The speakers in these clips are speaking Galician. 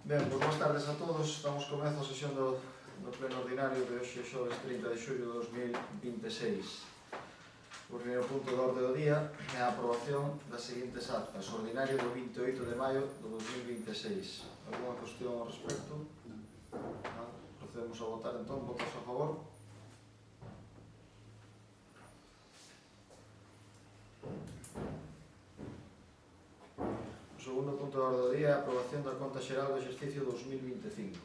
Ben, pois boas tardes a todos. Estamos comezo a sesión do pleno ordinario de hoxe, xoves 30 de xullo de 2026. O primeiro punto da orde do día é a aprobación das seguintes actas. Ordinario do 28 de maio do 2026. Alguna cuestión ao respecto? Non. Procedemos a votar entón. Votos a favor? O segundo punto da orde do día é a aprobación da conta xeral do exercicio 2025.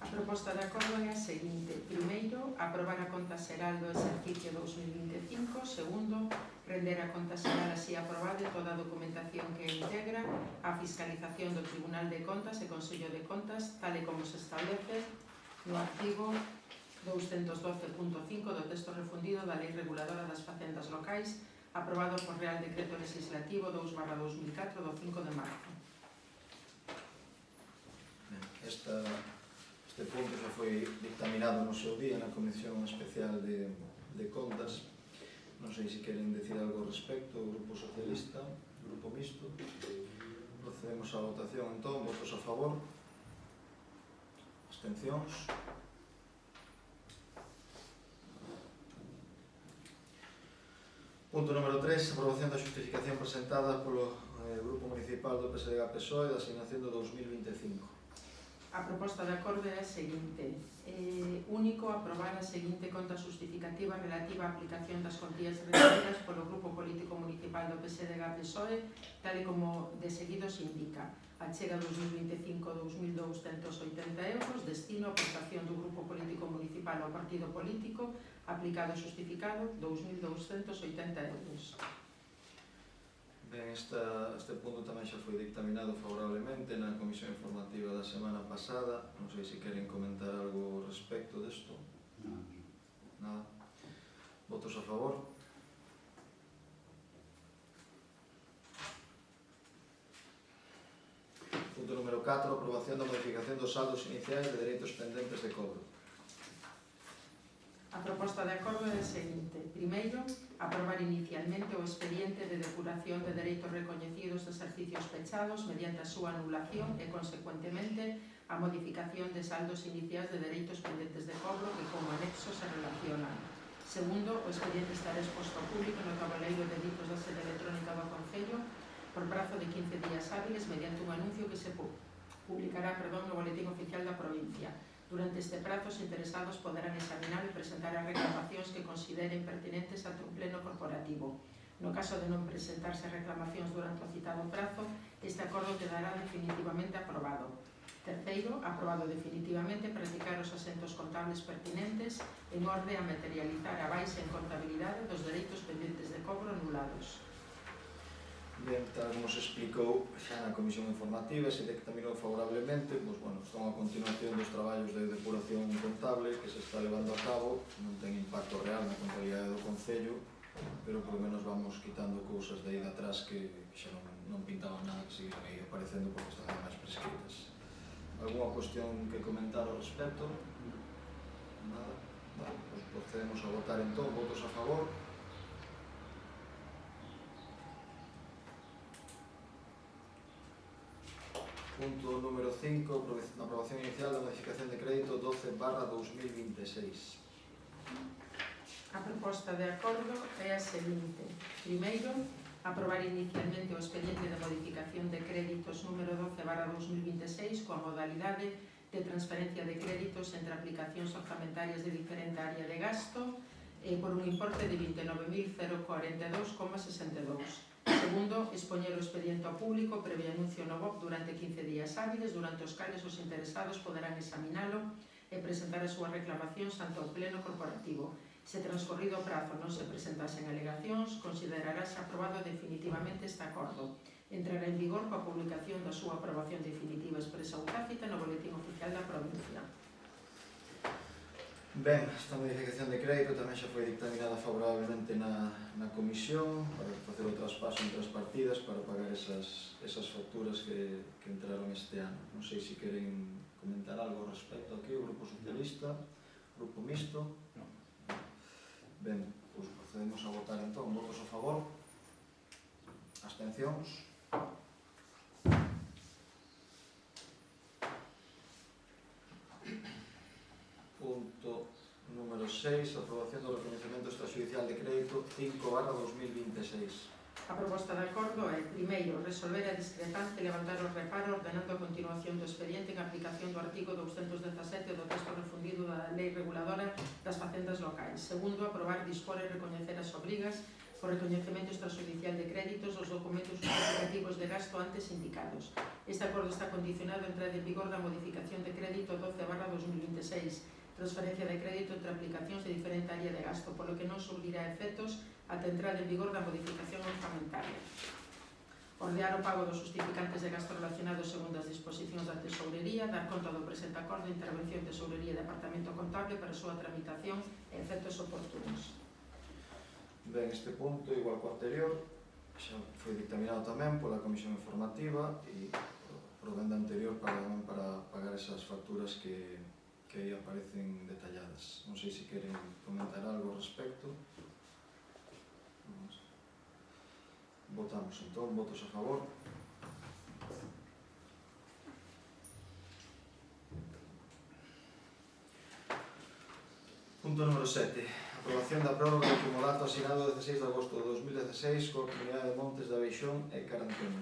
A proposta de acordo é a seguinte. Primeiro, aprobar a conta xeral do exercicio 2025. Segundo, render a conta xeral así aprobada e toda a documentación que integra a fiscalización do Tribunal de Contas e Consello de Contas, tal e como se establece no artigo 212.5 do texto refundido da Lei Reguladora das Facendas Locais, aprobado por Real Decreto Legislativo 2/2004 do 5 de marzo. Este punto xa foi dictaminado no seu día na Comisión Especial de Contas. Non sei se queren decir algo ao respecto, o Grupo Socialista, o Grupo Mixto. Procedemos á votación entón. Votos a favor? Abstencións? Punto número 3. Aprobación da justificación presentada polo Grupo Municipal do PSDG-PSOE da asignación do 2025. A proposta de acordo é a seguinte. Único, aprobar a seguinte conta justificativa relativa á aplicación das cuantías recibidas polo Grupo Político Municipal do PSDG-PSOE, tal e como de seguido se indica. Achega 2025 2.280 euros, destino a aportación do Grupo Político Municipal ao Partido Político, aplicado e justificado 2.280 euros. Ben, este punto tamén xa foi dictaminado favorablemente na Comisión Informativa da semana pasada. Non sei se queren comentar algo ao respecto desto. Nada. Votos a favor? Punto número 4. Aprobación da modificación dos saldos iniciais de dereitos pendentes de cobro. A proposta de acordo é a seguinte. Primeiro, aprobar inicialmente o expediente de depuración de dereitos recoñecidos de exercicios pechados mediante a súa anulación e, consecuentemente, a modificación de saldos iniciais de dereitos pendentes de cobro que como anexo se relacionan. Segundo, o expediente estará exposto ao público no tabuleiro de ditos da sede electrónica do Concello por prazo de 15 días hábiles mediante un anuncio que se publicará no Boletín Oficial da Provincia. Durante este prazo, os interesados poderán examinar e presentar as reclamacións que consideren pertinentes ante un pleno corporativo. No caso de non presentarse reclamacións durante o citado prazo, este acordo quedará definitivamente aprobado. Terceiro, aprobado definitivamente practicar os asentos contables pertinentes en orde a materializar a baixa en contabilidade dos dereitos pendentes de cobro anulados. Ben, tal como se explicou xa na Comisión Informativa, se dictaminou favorablemente, pois, bueno, son a continuación dos traballos de depuración contable que se está levando a cabo. Non ten impacto real na contabilidade do Concello, pero por lo menos vamos quitando cousas de aí de atrás que xa non pintaban nada, que seguiran aí aparecendo porque están máis prescritas. Alguna cuestión que comentar ao respecto? Nada? Vale, pois procedemos a votar entón. Votos a favor? Punto número 5, aprobación inicial da modificación de crédito 12/2026. A proposta de acordo é a seguinte. Primeiro, aprobar inicialmente o expediente de modificación de créditos número 12/2026 coa modalidade de transferencia de créditos entre aplicacións orzamentarias de diferente área de gasto por un importe de 29.042,62. Segundo, expoñer o expediente ao público previo anuncio no BOC durante 15 días hábiles, durante os cales os interesados poderán examinalo e presentar as súas reclamacións ante o pleno corporativo. Se transcorrido o prazo non se presentasen alegacións, considerarase aprobado definitivamente este acordo. Entrará en vigor coa publicación da súa aprobación definitiva expresa ou tácita no Boletín Oficial da Provincia. Ben, esta modificación de crédito tamén xa foi dictaminada favorablemente na Comisión para facer o traspaso entre as partidas para pagar esas facturas que entraron este ano. Non sei se queren comentar algo ao respecto aquí, o Grupo Socialista, o Grupo Mixto. Ben, pois procedemos a votar entón. Votos a favor? Abstencións? 6, aprobación do recoñecemento extrajudicial de crédito 5/2026. A proposta de acordo é, primeiro, resolver a discrepancia e levantar o reparo ordenando a continuación do expediente en aplicación do artigo 217 do texto refundido da Lei Reguladora das Facendas Locais. Segundo, aprobar, dispor e recoñecer as obrigas por recoñecemento extrajudicial de créditos dos documentos justificativos de gasto antes indicados. Este acordo está condicionado a entrada en vigor da modificación de crédito 12/2026, transferencia de crédito entre aplicacións de diferente área de gasto, polo que non surdirá efectos ata entrada en vigor da modificación orzamentaria. Ordear o pago dos justificantes de gasto relacionados segundo as disposicións da Tesourería, dar conta do presente acordo de intervención de Tesourería e Departamento Contable para a súa tramitación e efectos oportunos. Ben, este punto, igual que o anterior, xa foi dictaminado tamén pola Comisión Informativa e por venda anterior para pagar esas facturas que aí aparecen detalladas. Non sei se queren comentar algo ao respecto. Votamos entón, votos a favor. Punto número 7. Aprobación da prórroga do comodato asinado 16 de agosto de 2016 coa Comunidade de Montes de Abeixón e Carantoña.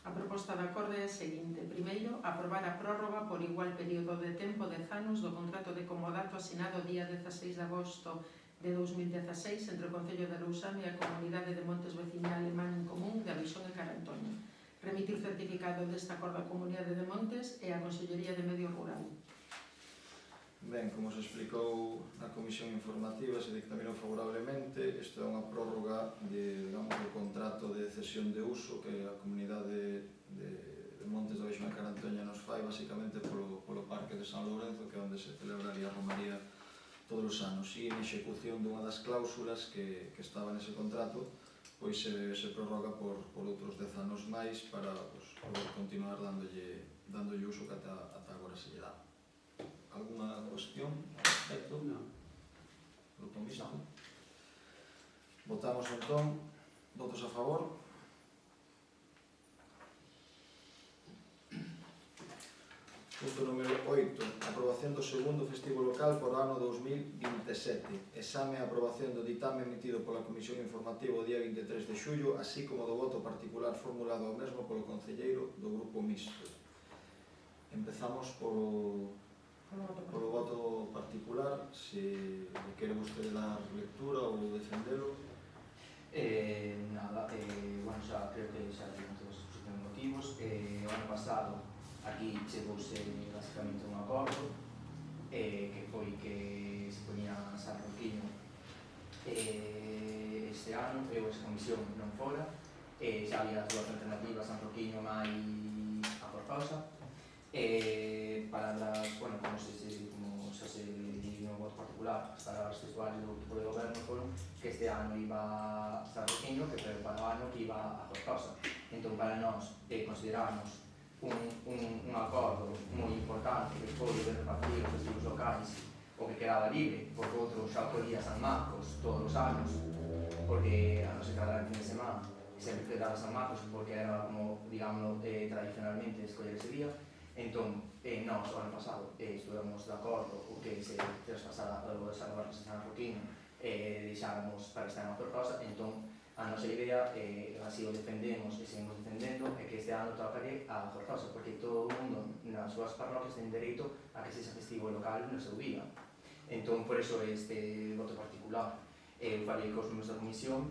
A proposta de acordo é a seguinte. Primeiro, aprobar a prórroga por igual período de tempo 10 anos do contrato de comodato asinado o día 16 de agosto de 2016 entre o Concello de Lousame e a Comunidade de Montes Veciñal e Man en Común de Abeixón e Carantoña. Remitir certificado deste acordo á Comunidade de Montes e á Consellería de Medio Rural. Ben, como se explicou na Comisión Informativa, se dictaminou favorablemente. Isto é unha prórroga do contrato de cesión de uso que a Comunidade de Montes de Abeixón e Carantoña nos fai basicamente polo Parque de San Lourenzo, que é onde se celebraría a Romaría todos os anos, e en execución dunha das cláusulas que estaba nese contrato, pois se prorroga por outros 10 anos máis para poder continuar dándolle uso que ata agora se lle dá. Alguna cuestión ao respecto? Non. Grupo mixto? Votamos entón. Votos a favor? Punto número 8. Aprobación do segundo festivo local por ano 2027. Exame e aprobación do ditame emitido pola Comisión Informativa o día 23 de xullo, así como do voto particular formulado ao mesmo polo concelleiro do Grupo Mixto. Empezamos polo voto particular, se quere vostede dar lectura ou defendelo. Nada, bueno, xa creo que xa temos todos os exposición de motivos. O ano pasado aquí chegouse basicamente un acordo que foi que se poñía San Roquiño este ano, esa comisión non fora, xa había dúas alternativas, San Roquiño máis a Forzosa. Palabras, bueno, como xa se di no voto particular, as palabras textuales do equipo de goberno foron que este ano iba a San Roquiño, que para o ano que iba a Forzosa. Entón, para nós, consideramos un acordo moi importante que foi de repartir os festivos locais o que quedaba libre, porque outro xa podía San Marcos todos os anos, porque a non se quedara en fin de semana, sempre quedaba San Marcos, porque era como, digamos, tradicionalmente escoller ese día. Entón, nós, o ano pasado, estuvemos de acordo o que se traspasara o de San Marcos a San Roquiño deixáramos para estar en Forzosa. Entón, a nosa idea, así o defendemos e seguimos defendendo, é que este ano tocaría a Forzosa, porque todo o mundo nas súas parroquias ten dereito a que sexa festivo local no seu día. Entón, por iso este voto particular. Eu falei cos membros da comisión,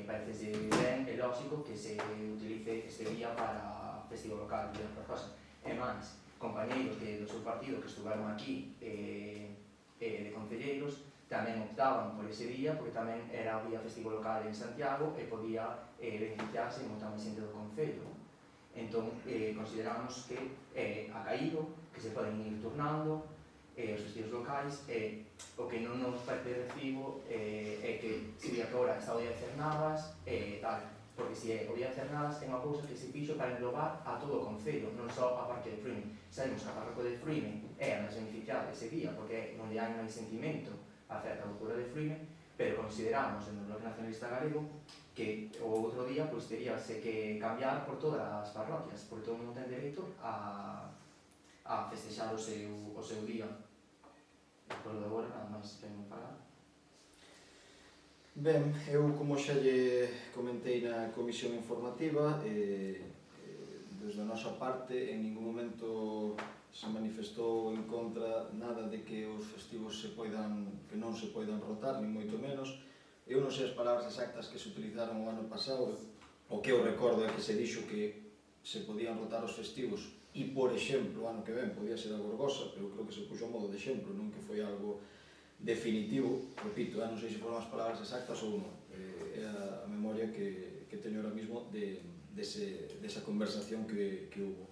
parece ben e lógico que se utilice este día para festivo local de Forzosa. E máis, compañeiros do seu partido que estuveron aquí de concelleiros tamén optaban por ese día, porque tamén era o día festivo local en Santiago e podía beneficiarse moita máis xente do concello. Entón, consideramos que ha caído, que se poden ir turnando os festivos locais, o que non nos parece de recibo é que se diga que agora está o día de Cernadas tal, porque se o día de Cernadas é unha cousa que se fixo para englobar a todo o concello, non só a parroquia de Fruime. Sabemos que a parroquia de Fruime é a máis beneficiada ese día, porque é onde hai máis sentimento acerca do cura de Fruime, pero consideramos no Bloque Nacionalista Galego que o outro día pois teríase que cambiar por todas as parroquias, porque todo o mundo ten dereito a festexar o seu día. Por lo de agora, nada máis que me falar. Ben, eu como xa lle comentei na comisión informativa, desde a nosa parte en ningún momento se manifestou en contra nada de que os festivos que non se poidan rotar, ni moito menos. Eu non sei as palabras exactas que se utilizaron o ano pasado, o que eu recordo é que se dixo que se podían rotar os festivos e, por exemplo, o ano que ven podía ser a Gorgosa, pero creo que se puxo a modo de exemplo, non que foi algo definitivo, repito, non sei se foron as palabras exactas ou non, é a memoria que teño ahora mismo desa conversación que hubo.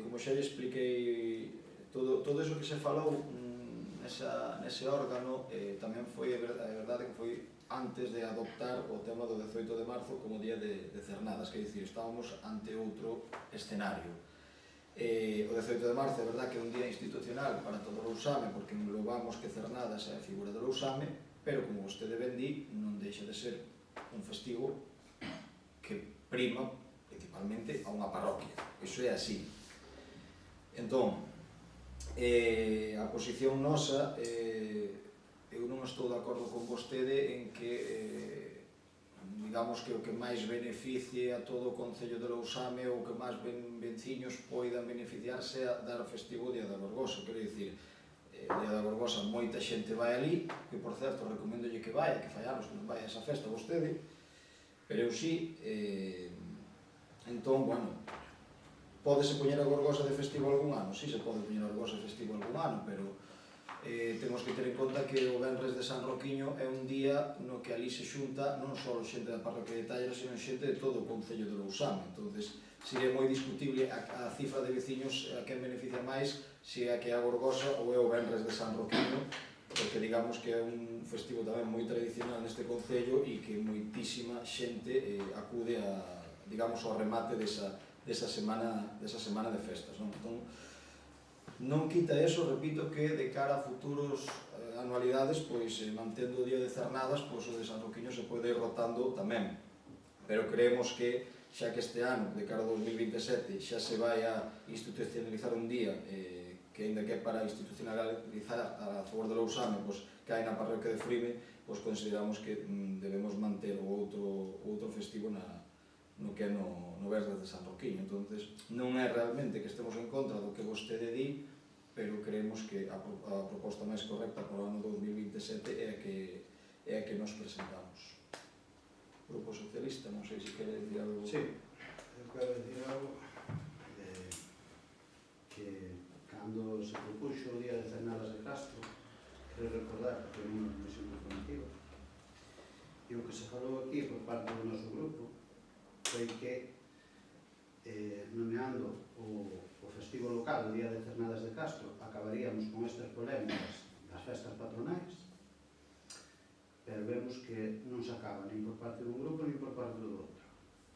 Como xa lle expliquei, todo eso que se falou nese órgano tamén foi, a verdade que foi antes de adoptar o tema do 18 de marzo como día de cernadas, que dicir, estábamos ante outro escenario. O 18 de marzo é verdad que é un día institucional para todo o Lousame, porque englobamos que cernadas é a figura do Lousame, pero como vostede ben di, non deixa de ser un festivo que prima principalmente a unha parroquia. Iso é así. Entón, a posición nosa, eu non estou de acordo con vostede en que digamos que o que máis beneficie a todo o Concello de Lousame ou que máis venciños poidan beneficiarse a dar festivo o Día da Gorgosa. Quero dicir, o Día da Gorgosa moita xente vai ali, que por certo recomendolle que vai, que fai anos que non vai a esa festa vostede, pero eu sí. Entón, bueno, pódese poñer a Gorgosa de festivo algún ano? Sí, se pode poñer a Gorgosa de festivo algún ano, pero temos que ter en conta que o Venres de San Roquiño é un día no que ali se xunta non só xente da parroquia de Tallera, sino xente de todo o Concello de Lousame. Entonces, sería moi discutible a cifra de veciños a quen beneficia máis, se é que é a Gorgosa ou é o Venres de San Roquiño, porque digamos que é un festivo tamén moi tradicional neste Concello e que moitísima xente acude a, digamos, ao remate desa semana de festas, non? Entón, non quita eso, repito, que de cara a futuros anualidades, pois mantendo o día de cernadas, pois o de San Roquiño se pode ir rotando tamén. Pero creemos que, xa que este ano, de cara ao 2027, xa se vai a institucionalizar un día, que ainda que é para institucionalizar a favor de Lousame, pois cae na parroquia de Frime, pois consideramos que debemos manter o outro festivo no que é no Venres de San Roquiño. Entonces, non é realmente que estemos en contra do que vostede di, pero creemos que a proposta máis correcta para o ano 2027 é a que nos presentamos. Grupo Socialista, non sei se quere dicir algo. Sí, eu quero dicir algo que cando se propuxo o Día de Cernadas de Castro, quero recordar que foi unha comisión informativa, e o que se falou aquí por parte do noso grupo foi que nomeando o festivo local, o Día de Cernadas de Castro, acabaríamos con estas polémicas das festas patronais, pero vemos que non se acaba nin por parte dun grupo nin por parte do outro.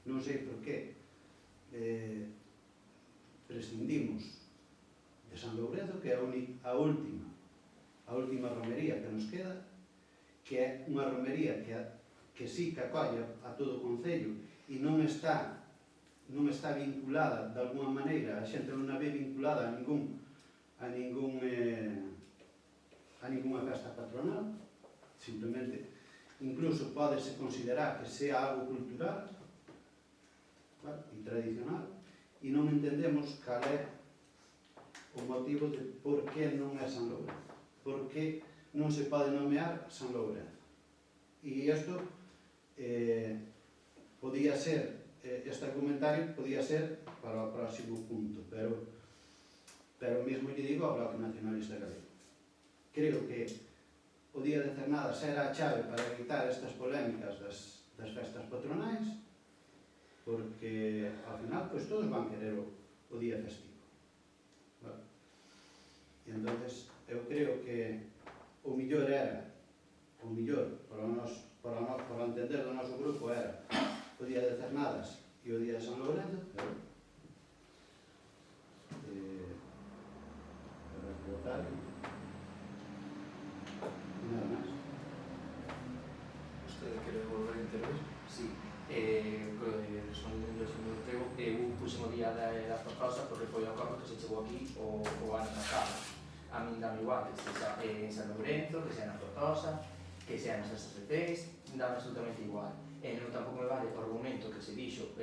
Non sei por qué prescindimos de San Lourenzo, que é a última romería que nos queda, que é unha romería que sí que acolla a todo o Concello e non está vinculada de alguma maneira, a xente non a ve vinculada a ninguna festa patronal, simplemente, incluso pódese considerar que sea algo cultural e tradicional, e non entendemos cal é o motivo de por que non é San Lourenzo, por que non se pode nomear San Lourenzo. E isto podía ser, este argumentario podía ser para o próximo punto, pero mesmo lle digo ao Bloque Nacionalista Galego. Creo que o Día de Cernadas era a chave para evitar estas polémicas das festas patronais, porque ao final pois todos van querer o día festivo. Vale. E entonces eu creo que o mellor para o entender do noso grupo era o Día de Cernadas e o Día de San Lourenzo, pero votar e nada máis. Vostede quere volver a intervir? Sí, respondendo ao señor Ortego, eu puxen o día da Forzosa porque foi o acordo que se chegou aquí o ano pasado. A min dame igual que sexa en San Lourenzo, que sea na Forzosa, que sean as festas de Cés, dá absolutamente igual. E non tampouco me vale o argumento que se dixo o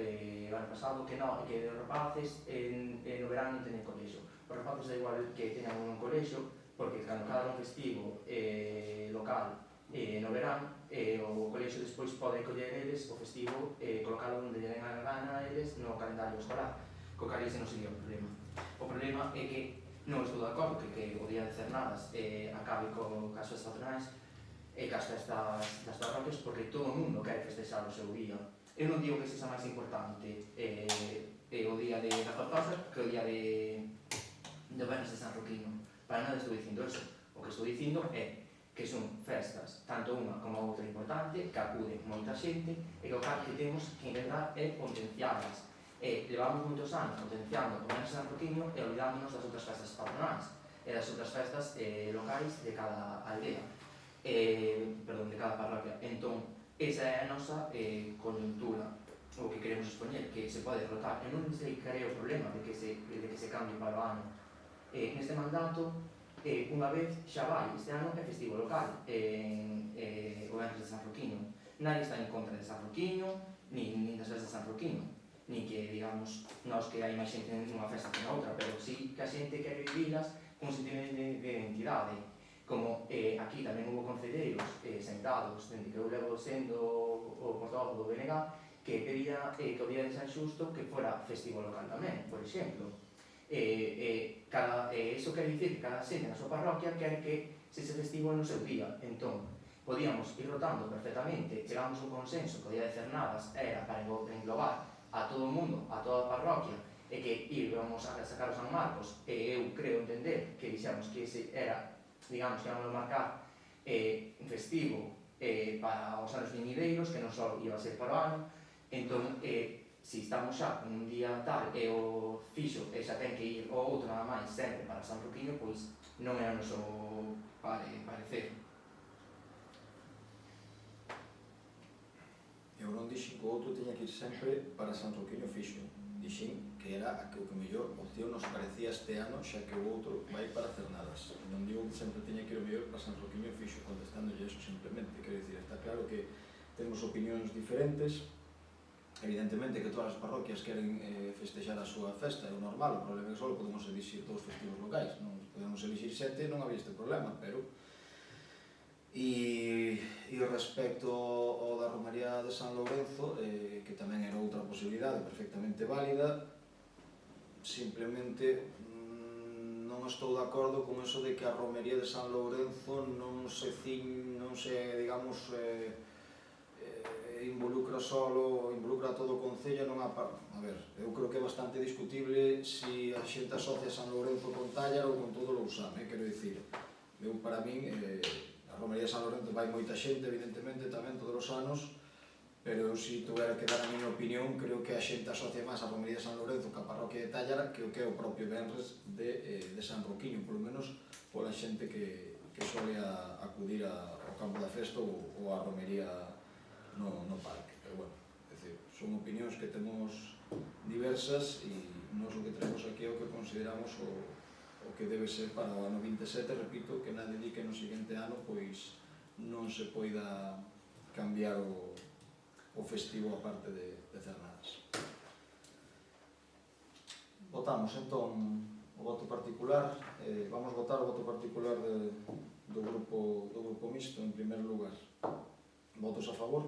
ano pasado que non, que os rapaces no verán non teñen colexo. Os rapaces da igual que teñan un colexo, porque cando cada un festivo local no verán, o colexo despois pode coller eles o festivo e colocalo onde lle den a gana a eles no calendario escolar, co cal ese non sería o problema. O problema é que non estou de acordo que o día de Cernadas acabe cas festas patronais e cas festas das parroquias, porque todo o mundo quere festexar o seu día. Eu non digo que sexa máis importante o día de da Tortosa que o día de Venres de San Roquiño. Para nada estou dicindo eso. O que estou dicindo é que son festas, tanto unha como a outra importante, que acude moita xente e que o que temos que intentar é potenciarlas. Levamos moitos anos potenciando o Venres de San Roquiño e olvidámonos das outras festas patronais e das outras festas locais de cada aldea, de cada parroquia. Entón, esa é a nosa coyuntura, o que queremos expoñer, que se pode rotar. Eu non sei que é o problema de que se cambie para o ano. Neste mandato, unha vez xa vai, este ano é festivo local, o Venres de San Roquiño. Nadie está en contra de San Roquiño, nin das festas de San Roquiño, nin que, digamos, nós que hai máis xente nunha festa que na outra, pero sí que a xente quere vivilas con sentido de identidade. Como aquí tamén hubo concelleiros sentados, dende que eu levo sendo o portavoz do BNG, que pedía que o día de San Xusto que fora festivo local tamén, por exemplo. Eso quer dicir que cada xente na súa parroquia quer que se festivo no seu día. Entón, podíamos ir rotando perfectamente, chegamos a un consenso que o día de Cernadas era para englobar a todo o mundo, a toda a parroquia, e que íbamos a sacar o San Marcos, e eu creo entender que dixemos que ese era, digamos, que íbamos a marcar un festivo para os anos vinideiros, que non só iba a ser para o ano. Entón, se estamos xa un día tal e o fixo e xa ten que ir o outro nada máis sempre para San Roquiño, pois non é o noso parecer. Eu non dixen que o outro tiña que ir sempre para San Roquiño fixo. Dixen que era a que o que mellor opción nos parecía este ano, xa que o outro vai para Cernadas. Non digo que sempre tiña que ir o mellor para San Roquiño fixo, contestándolle eso simplemente. Quero dicir, está claro que temos opinións diferentes. Evidentemente que todas as parroquias queren festexar a súa festa, é o normal. O problema é que só podemos elixir dous festivos locais. Non podemos elixir 7, non había este problema, pero... E respecto ao da Romaría de San Lourenzo, que tamén era outra posibilidade perfectamente válida, simplemente non estou de acordo con eso de que a Romería de San Lourenzo non se digamos, involucra todo o Concello. A ver, eu creo que é bastante discutible se a xente asocia San Lourenzo con Tállar ou con todo o Lousame, quero dicir. Eu, para min, a Romería de San Lourenzo vai moita xente, evidentemente, tamén todos os anos, pero eu, se tuvera que dar a miña opinión, creo que a xente asocia máis a Romería de San Lourenzo que a parroquia de Tállara que o que é o propio Venres de San Roquiño, polo menos pola xente que suele acudir ao campo da festa ou a Romería no parque. Pero, bueno, é dicir, son opinións que temos diversas e nós o que traemos aquí é o que consideramos o que debe ser para o ano 27, repito, que nadie di que no seguinte ano pois non se poida cambiar o festivo a parte de Cernadas. Votamos entón o voto particular. Vamos votar o voto particular do grupo mixto en primeiro lugar. Votos a favor?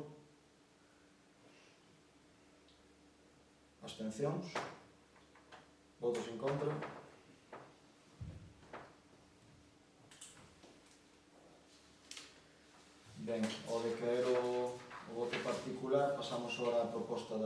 Abstencións? Votos en contra? Ben, ao decaer o voto particular, pasamos agora á proposta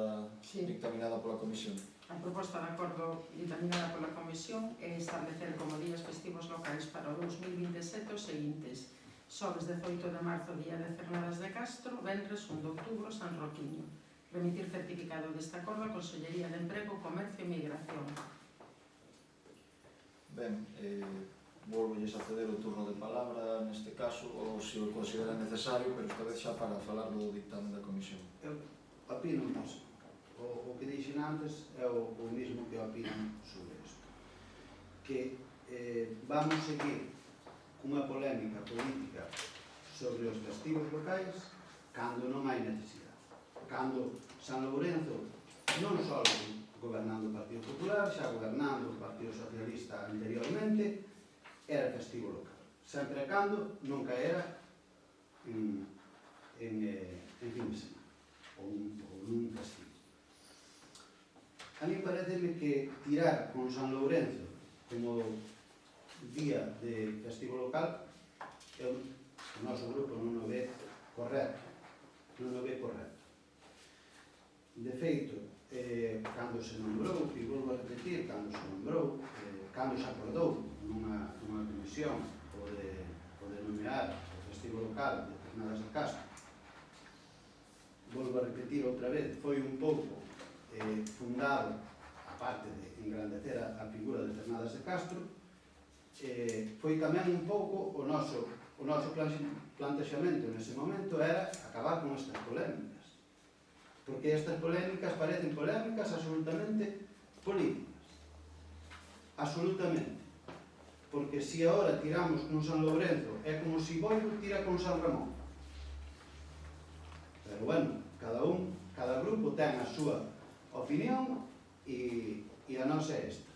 dictaminada pola Comisión. A proposta de acordo dictaminada pola Comisión é establecer como días festivos locais para o 2027 os seguintes: xoves 18 de marzo, día de Cernadas de Castro; venres 1 de outubro, San Roquiño. Remitir certificado deste acordo á Consellería de Emprego, Comercio e Migración. Ben, volvolles a ceder o turno de palabra neste caso, ou se o considera necesario, pero esta vez xa para falar do dictamen da Comisión. Eu opino máis. O que dixen antes é o mismo que opino sobre isto. Que vamos seguir cunha polémica política sobre os festivos locais cando non hai necesidade. Cando San Lourenzo, non só gobernando o Partido Popular, xa gobernando o Partido Socialista anteriormente, era festivo local. Sempre e cando non caera en fin de semana, ou nun festivo. A mí pareceme que tirar con San Lourenzo como día de festivo local, o noso grupo non o ve correcto. Non o ve correcto. De feito, cando se nombrou, e volvo a repetir, cando se nombrou, cando se acordou nunha comisión o de nomear o festivo local de Cernadas de Castro, volvo a repetir outra vez, foi un pouco fundado, aparte de engrandecer a figura de Cernadas de Castro, foi tamén un pouco o noso plantexamento nese momento era acabar con estas polémicas. Porque estas polémicas parecen polémicas absolutamente políticas. Absolutamente. Porque se agora tiramos con San Lourenzo é como se Boiro tira con San Ramón. Pero bueno, cada grupo ten a súa opinión e a nosa é esta.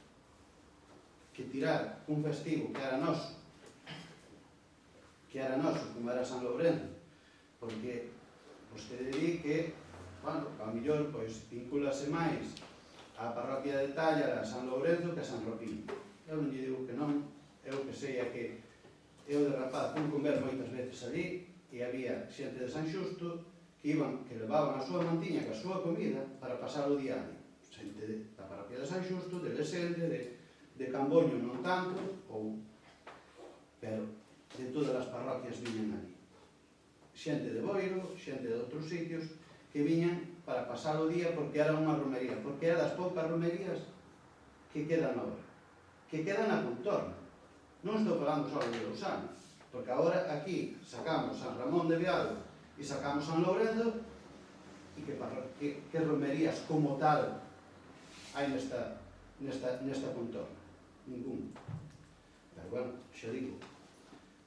Que tirar un festivo que era noso, como era San Lourenzo, porque vostede di que, bueno, ao mellor, pois, vinculase máis a parroquia de Tállara, San Lourenzo, que a San Roquiño. Eu non lle digo que non, eu que sei é que eu de rapaz fui comer moitas veces ali e había xente de San Xusto que levaban a súa mantiña que a súa comida para pasar o diario. Xente da parroquia de San Xusto, de Leselde, de Camboño non tanto, pero de todas as parroquias viñan ali. Xente de Boiro, xente de outros sitios, que viñan para pasar o día porque era unha romería, porque era das poucas romerías que quedan agora, que quedan na contorna. Non estou falando só de Lousame, porque agora aquí sacamos San Ramón de Viado e sacamos San Lourenzo, e que romerías como tal hai nesta contorna? Ningún. Pero bueno, xa digo,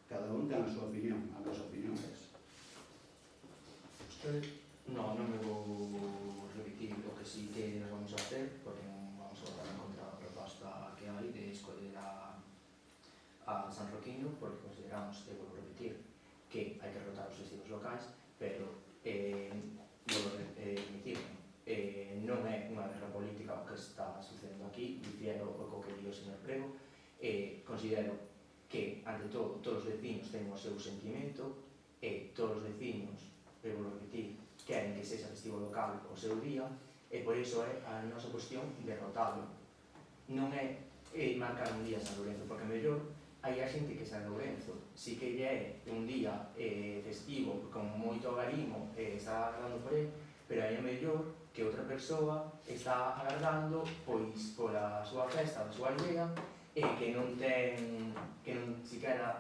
cada un ten a súa opinión, a nosa opinión é esa. Usted? No, non me vou repetir o que sí que nos vamos a hacer, porque non vamos a votar en contra da proposta que hai de escoller a San Roquiño, porque consideramos, e vou repetir, que hai que rotar os festivos locais, pero vou repetir, non é unha guerra política o que está sucedendo aquí, difiero o que di o señor Prego, considero que, ante todo, todos os vecinos ten o seu sentimento e todos os vecinos, eu vou repetir, queren que sexa festivo local o seu día e por iso é a nosa cuestión derrotado. Non é marcar un día San Lourenzo, porque mellor hai a xente que San Lourenzo si que lle é un día festivo con moito agarimo está agardando por ele, pero hai a mellor que outra persoa está agardando pois pola súa festa da súa aldea e que non siquera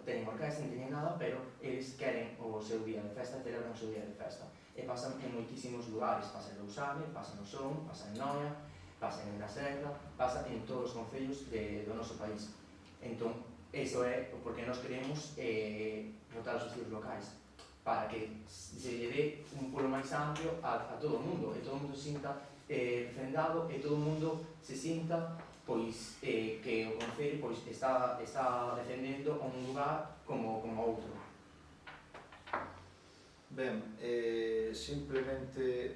teñen orquesta, non teñen nada, pero eles queren o seu día de festa, celebran o seu día de festa. E pasan en moitísimos lugares, pasa en Lousame, pasa no Son, pasa en Noia, pasa en Naserra, pasa en todos os concellos do noso país. Entón, iso é porque nós queremos rotar os festivos locais, para que se lle dé un pulo máis amplio a todo o mundo, e todo o mundo se sinta refrendado, e todo o mundo se sinta pois que o Concello pois está defendendo un lugar como outro. Ben, simplemente,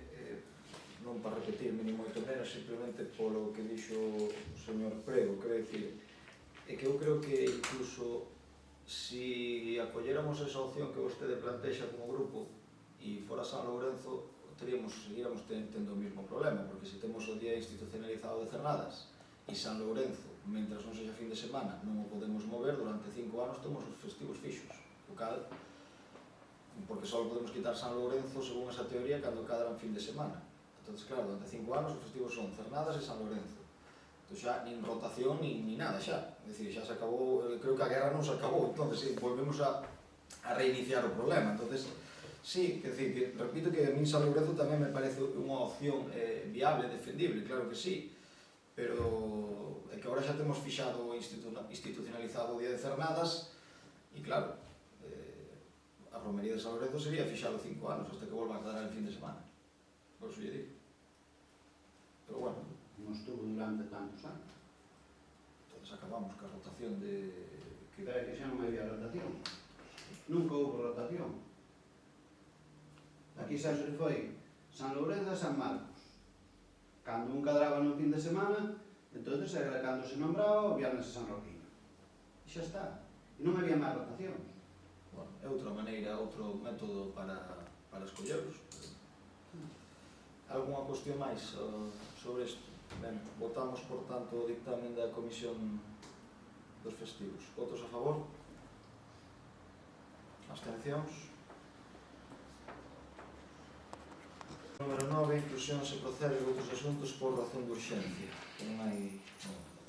non para repetirme ni moito menos, simplemente polo que dixo o señor Prego, quero dicir, é que eu creo que incluso si acolléramos esa opción que vostede plantexa como grupo e fora San Lourenzo, seguiríamos tendo o mesmo problema, porque se temos o día institucionalizado de Cernadas e San Lourenzo, mentras non sexa fin de semana, non o podemos mover, durante 5 anos temos os festivos fixos, o cal, porque só podemos quitar San Lourenzo, según esa teoría, cando cadran fin de semana. Entón, claro, durante 5 anos os festivos son Cernadas e San Lourenzo. Entón xa, nin rotación, nin nada xa. É dicir, xa se acabou, creo que a guerra non se acabou, entón, volvemos a reiniciar o problema. Entón, sí, que decir, que repito que a mí San Lourenzo tamén me parece unha opción viable, defendible, claro que sí, pero é que agora xa temos fixado institucionalizado o día de Cernadas e claro, a romería de San Lorenzo sería fixalo 5 anos hasta que volva a quedar el fin de semana. Por eso lle digo. Pero bueno, Non estuvo durante tantos anos. entonces acabamos ca rotación de... Pero é que xa non había rotación. Nunca houve rotación. Aquí sempre foi San Lourenzo e San Marcos. Cando un cadraba no fin de semana, entonces era cando se nombraba o viernes a San Roquinho. E xa está. E non había máis rotacións. Bueno, é outra maneira, outro método para escollerlos. Alguna cuestión máis sobre isto? Ben, votamos, por tanto, o dictamen da Comisión dos Festivos. Votos a favor? Abstencións? Número 9. Inclusión se procede de outros asuntos por razón de urxencia. Non hai...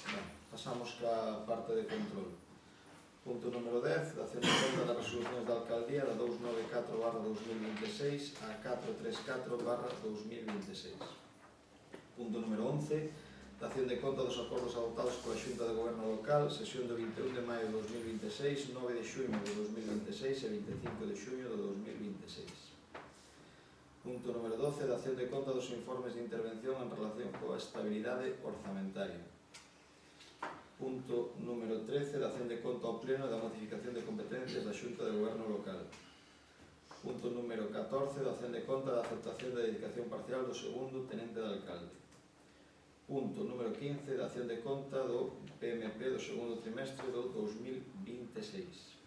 Ben, pasamos ca parte de control. Punto número 10. Dación de conta das resolucións da Alcaldía da 294/2026 a 434/2026. Punto número 11. Dación de conta dos acordos adoptados pola Xunta de Goberno Local, sesión do 21 de maio de 2026, 9 de xuño de 2026 e 25 de xuño de 2026. Punto número 12. Dación de conta dos informes de intervención en relación coa estabilidade orzamentaria. Punto número 13. Dación de conta ao Pleno da notificación de competencias da Xunta de Goberno Local. Punto número 14. Dación de conta da aceptación da dedicación parcial do segundo tenente de alcalde. Punto número 15. Dación de conta do PMP do segundo trimestre do 2026.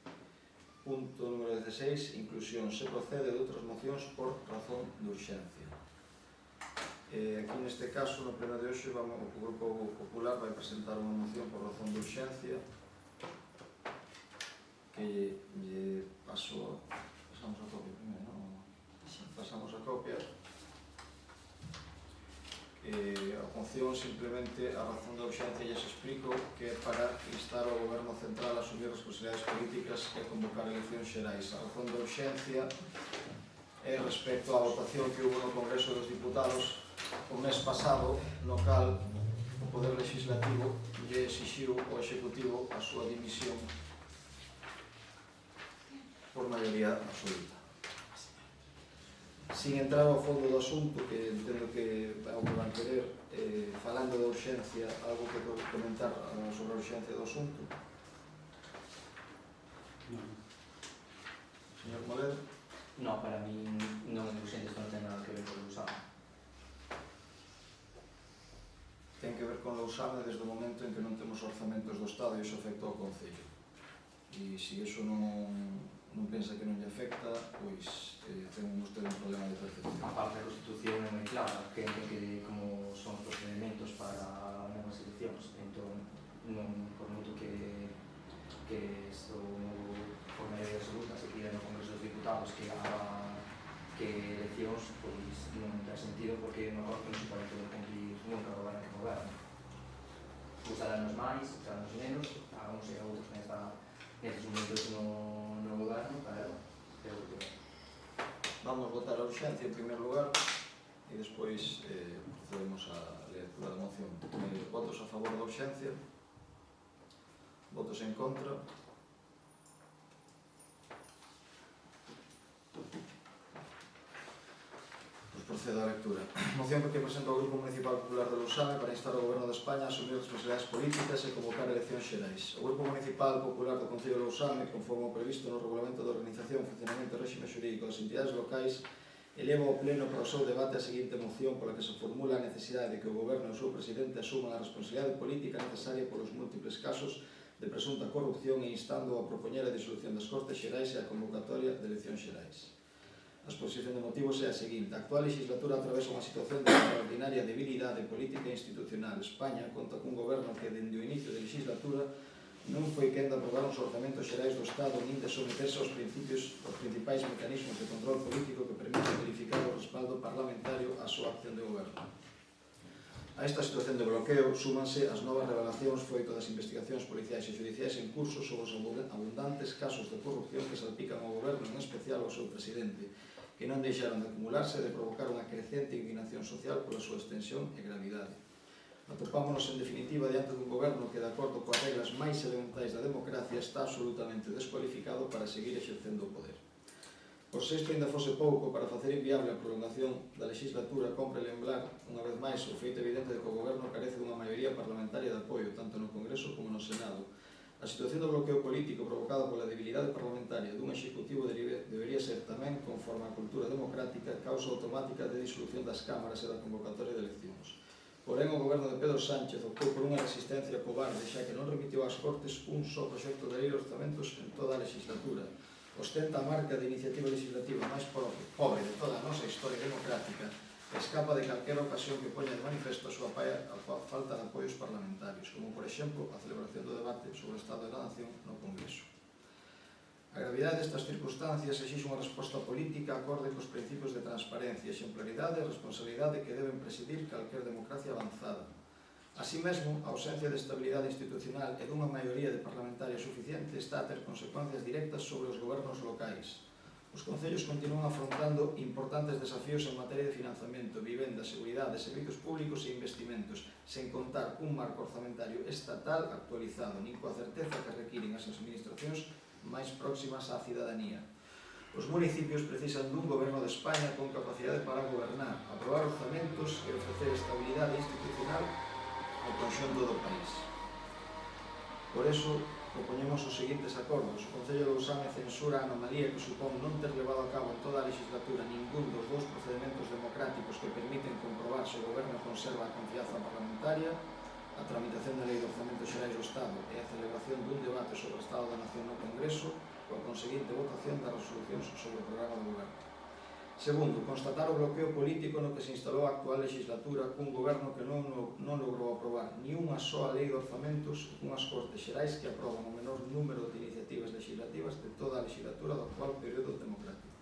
Punto número 16. Inclusión. Se procede de outras mocións por razón de urxencia. Aquí neste caso, no pleno de hoxe, o Grupo Popular vai presentar unha moción por razón de urxencia que lle pasamos a copia primeiro, non? Pasamos a copia. A moción simplemente a razón de urxencia lles explico que é para instar ao Goberno Central a asumir responsabilidades políticas e convocar eleccións xerais. A razón de urxencia é respecto á votación que hubo no Congreso dos Diputados o mes pasado, no cal o Poder Legislativo lle exixiu ao Executivo a súa dimisión por maioría absoluta. Sin entrar ao fondo do asunto, que entendo que é o que van querer, falando de urxencia, algo que comentar sobre a urxencia do asunto? Non. Señor Moledo? No, para mí non é urxente, isto non ten nada que ver con o usado. Ten que ver con o usame desde o momento en que non temos orzamentos do Estado e iso afecta ao Concello. E se iso non pensa que non lle afecta, pois ten usted un problema de percepción. A parte da Constitución é moi clara, que como son os procedimentos para novas eleccións, entón non, por moito que isto por maioría absoluta se pide no Congreso dos Diputados que haga eleccións, pois non ten sentido porque non se pode poder cumplir nunca goberno que goberno. Usarán máis, usarán menos, a uns e a outros nestes momentos no goberno, pero é o que é. Vamos votar a urxencia en primer lugar e despois procedemos a lectura da moción. Votos a favor da urxencia, votos en contra. Procedo á lectura. Moción que presenta o Grupo Municipal Popular de Lousame para instar ao Goberno de España a asumir responsabilidades políticas e convocar eleccións xerais. O Grupo Municipal Popular do Concello de Lousame, conforme o previsto no Regulamento de Organización, Funcionamento e Réxime Xurídico das entidades locais, eleva ao Pleno para o seu debate a seguinte moción pola que se formula a necesidade de que o Goberno e o seu Presidente asuman a responsabilidade política necesaria polos múltiples casos de presunta corrupción e instando a propoñer a disolución das Cortes Xerais e a convocatoria de eleccións xerais. A exposición de motivos é a seguinte. A actual legislatura atravesa unha situación de extraordinaria debilidade política e institucional. España conta cun goberno que, dende o inicio da legislatura, non foi quen de aprobar os orzamentos xerais do Estado nin de someterse aos principais mecanismos de control político que permiten verificar o respaldo parlamentario á súa acción de goberno. A esta situación de bloqueo súmanse as novas revelacións froito das investigacións policiais e judiciais en curso sobre os abundantes casos de corrupción que salpican ao goberno, en especial ao seu presidente, que non deixaron de acumularse e de provocar unha crecente indignación social pola súa extensión e gravidade. Atopámonos, en definitiva, diante dun goberno que, de acordo coas reglas máis elementais da democracia, está absolutamente descualificado para seguir exercendo o poder. Por se isto ainda fose pouco, para facer inviable a prolongación da legislatura, compre lembrar, unha vez máis, o feito evidente de que o Goberno carece dunha maioría parlamentaria de apoio, tanto no Congreso como no Senado. A situación do bloqueo político provocada pola debilidade parlamentaria dun executivo debería ser tamén, conforme á cultura democrática, causa automática de disolución das cámaras e da convocatoria de eleccións. Porén, o Goberno de Pedro Sánchez optou por unha resistencia cobarde, xa que non remitiu ás Cortes un só proxecto de lei de orzamentos en toda a legislatura. Ostenta a marca de iniciativa legislativa máis pobre de toda a nosa historia democrática e escapa de calquera ocasión que poña de manifesto a súa falta de apoios parlamentarios, como, por exemplo, a celebración do debate sobre o Estado da Nación no Congreso. A gravidade destas circunstancias exixe unha resposta política acorde cos principios de transparencia, exemplaridade e responsabilidade que deben presidir calquer democracia avanzada. Así mesmo, a ausencia de estabilidade institucional e dunha maioría de parlamentarios suficiente está a ter consecuencias directas sobre os gobernos locais. Os concellos continúan afrontando importantes desafíos en materia de financiamento, vivenda, seguridade, servizos públicos e investimentos, sen contar cun marco orzamentario estatal actualizado, nin coa certeza que requiren as administracións máis próximas á cidadanía. Os municipios precisan dun goberno de España con capacidade para gobernar, aprobar orzamentos e ofrecer estabilidade institucional ao conxunto do país. Por eso, propoñemos os seguintes acordos. O Concello de Lousame censura a anomalía que supón non ter levado a cabo en toda a legislatura ningún dos dous procedimentos democráticos que permiten comprobar se o Goberno conserva a confianza parlamentaria, a tramitación da Lei de Orzamentos Xerais do Estado e a celebración dun debate sobre o Estado da Nación no Congreso coa conseguinte votación das resolucións sobre o programa do Goberno. Segundo, constatar o bloqueo político no que se instalou a actual legislatura cun goberno que non logrou aprobar ni unha soa lei de orzamentos unhas Cortes Xerais que aproban o menor número de iniciativas legislativas de toda a legislatura do actual período democrático.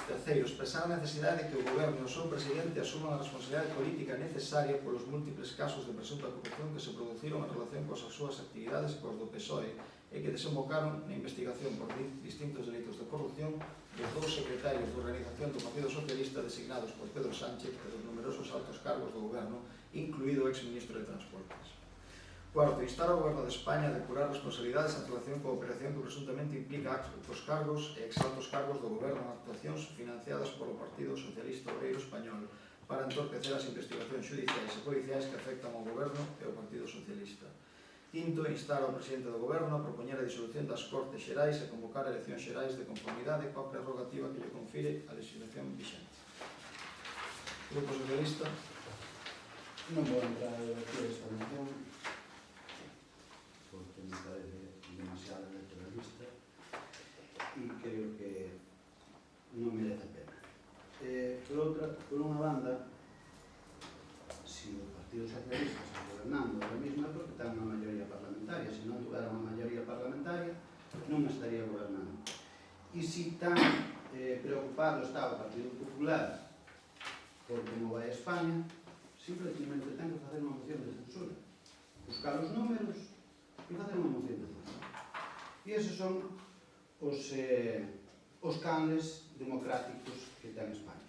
Terceiro, expresar a necesidade de que o goberno e o seu presidente asuman a responsabilidade política necesaria polos múltiples casos de presunta corrupción que se produciron en relación coas súas actividades e cos do PSOE e que desembocaron na investigación por distintos delitos de corrupción dos dous secretarios de organización do Partido Socialista designados por Pedro Sánchez e dos numerosos altos cargos do goberno, incluído o ex-ministro de Transportes. Cuarto, instar ao Goberno de España a depurar responsabilidades en relación coa operación que presuntamente implica altos cargos e ex-altos cargos do goberno en actuacións financiadas polo Partido Socialista Obreiro Español para entorpecer as investigacións xudiciais e policiais que afectan ao goberno e ao Partido Socialista. Quinto, instar ao presidente do Goberno a propoñer a disolución das Cortes Xerais e convocar eleccións xerais de conformidade coa prerrogativa que lle confire a legislación vixente. Grupo Socialista. Non vou entrar a debatir esta moción porque me parece demasiado electoralista e creo que non merece a pena. Por unha banda, se o Partido Socialista está gobernando ahora mesmo é porque ten unha maioría parlamentaria. Se non tuvera unha maioría parlamentaria, non estaría gobernando. E se tan preocupado está o Partido Popular por como vai a España, simplemente ten que facer unha moción de censura. Buscar os números e facer unha moción de censura. E eses son os canles democráticos que ten España.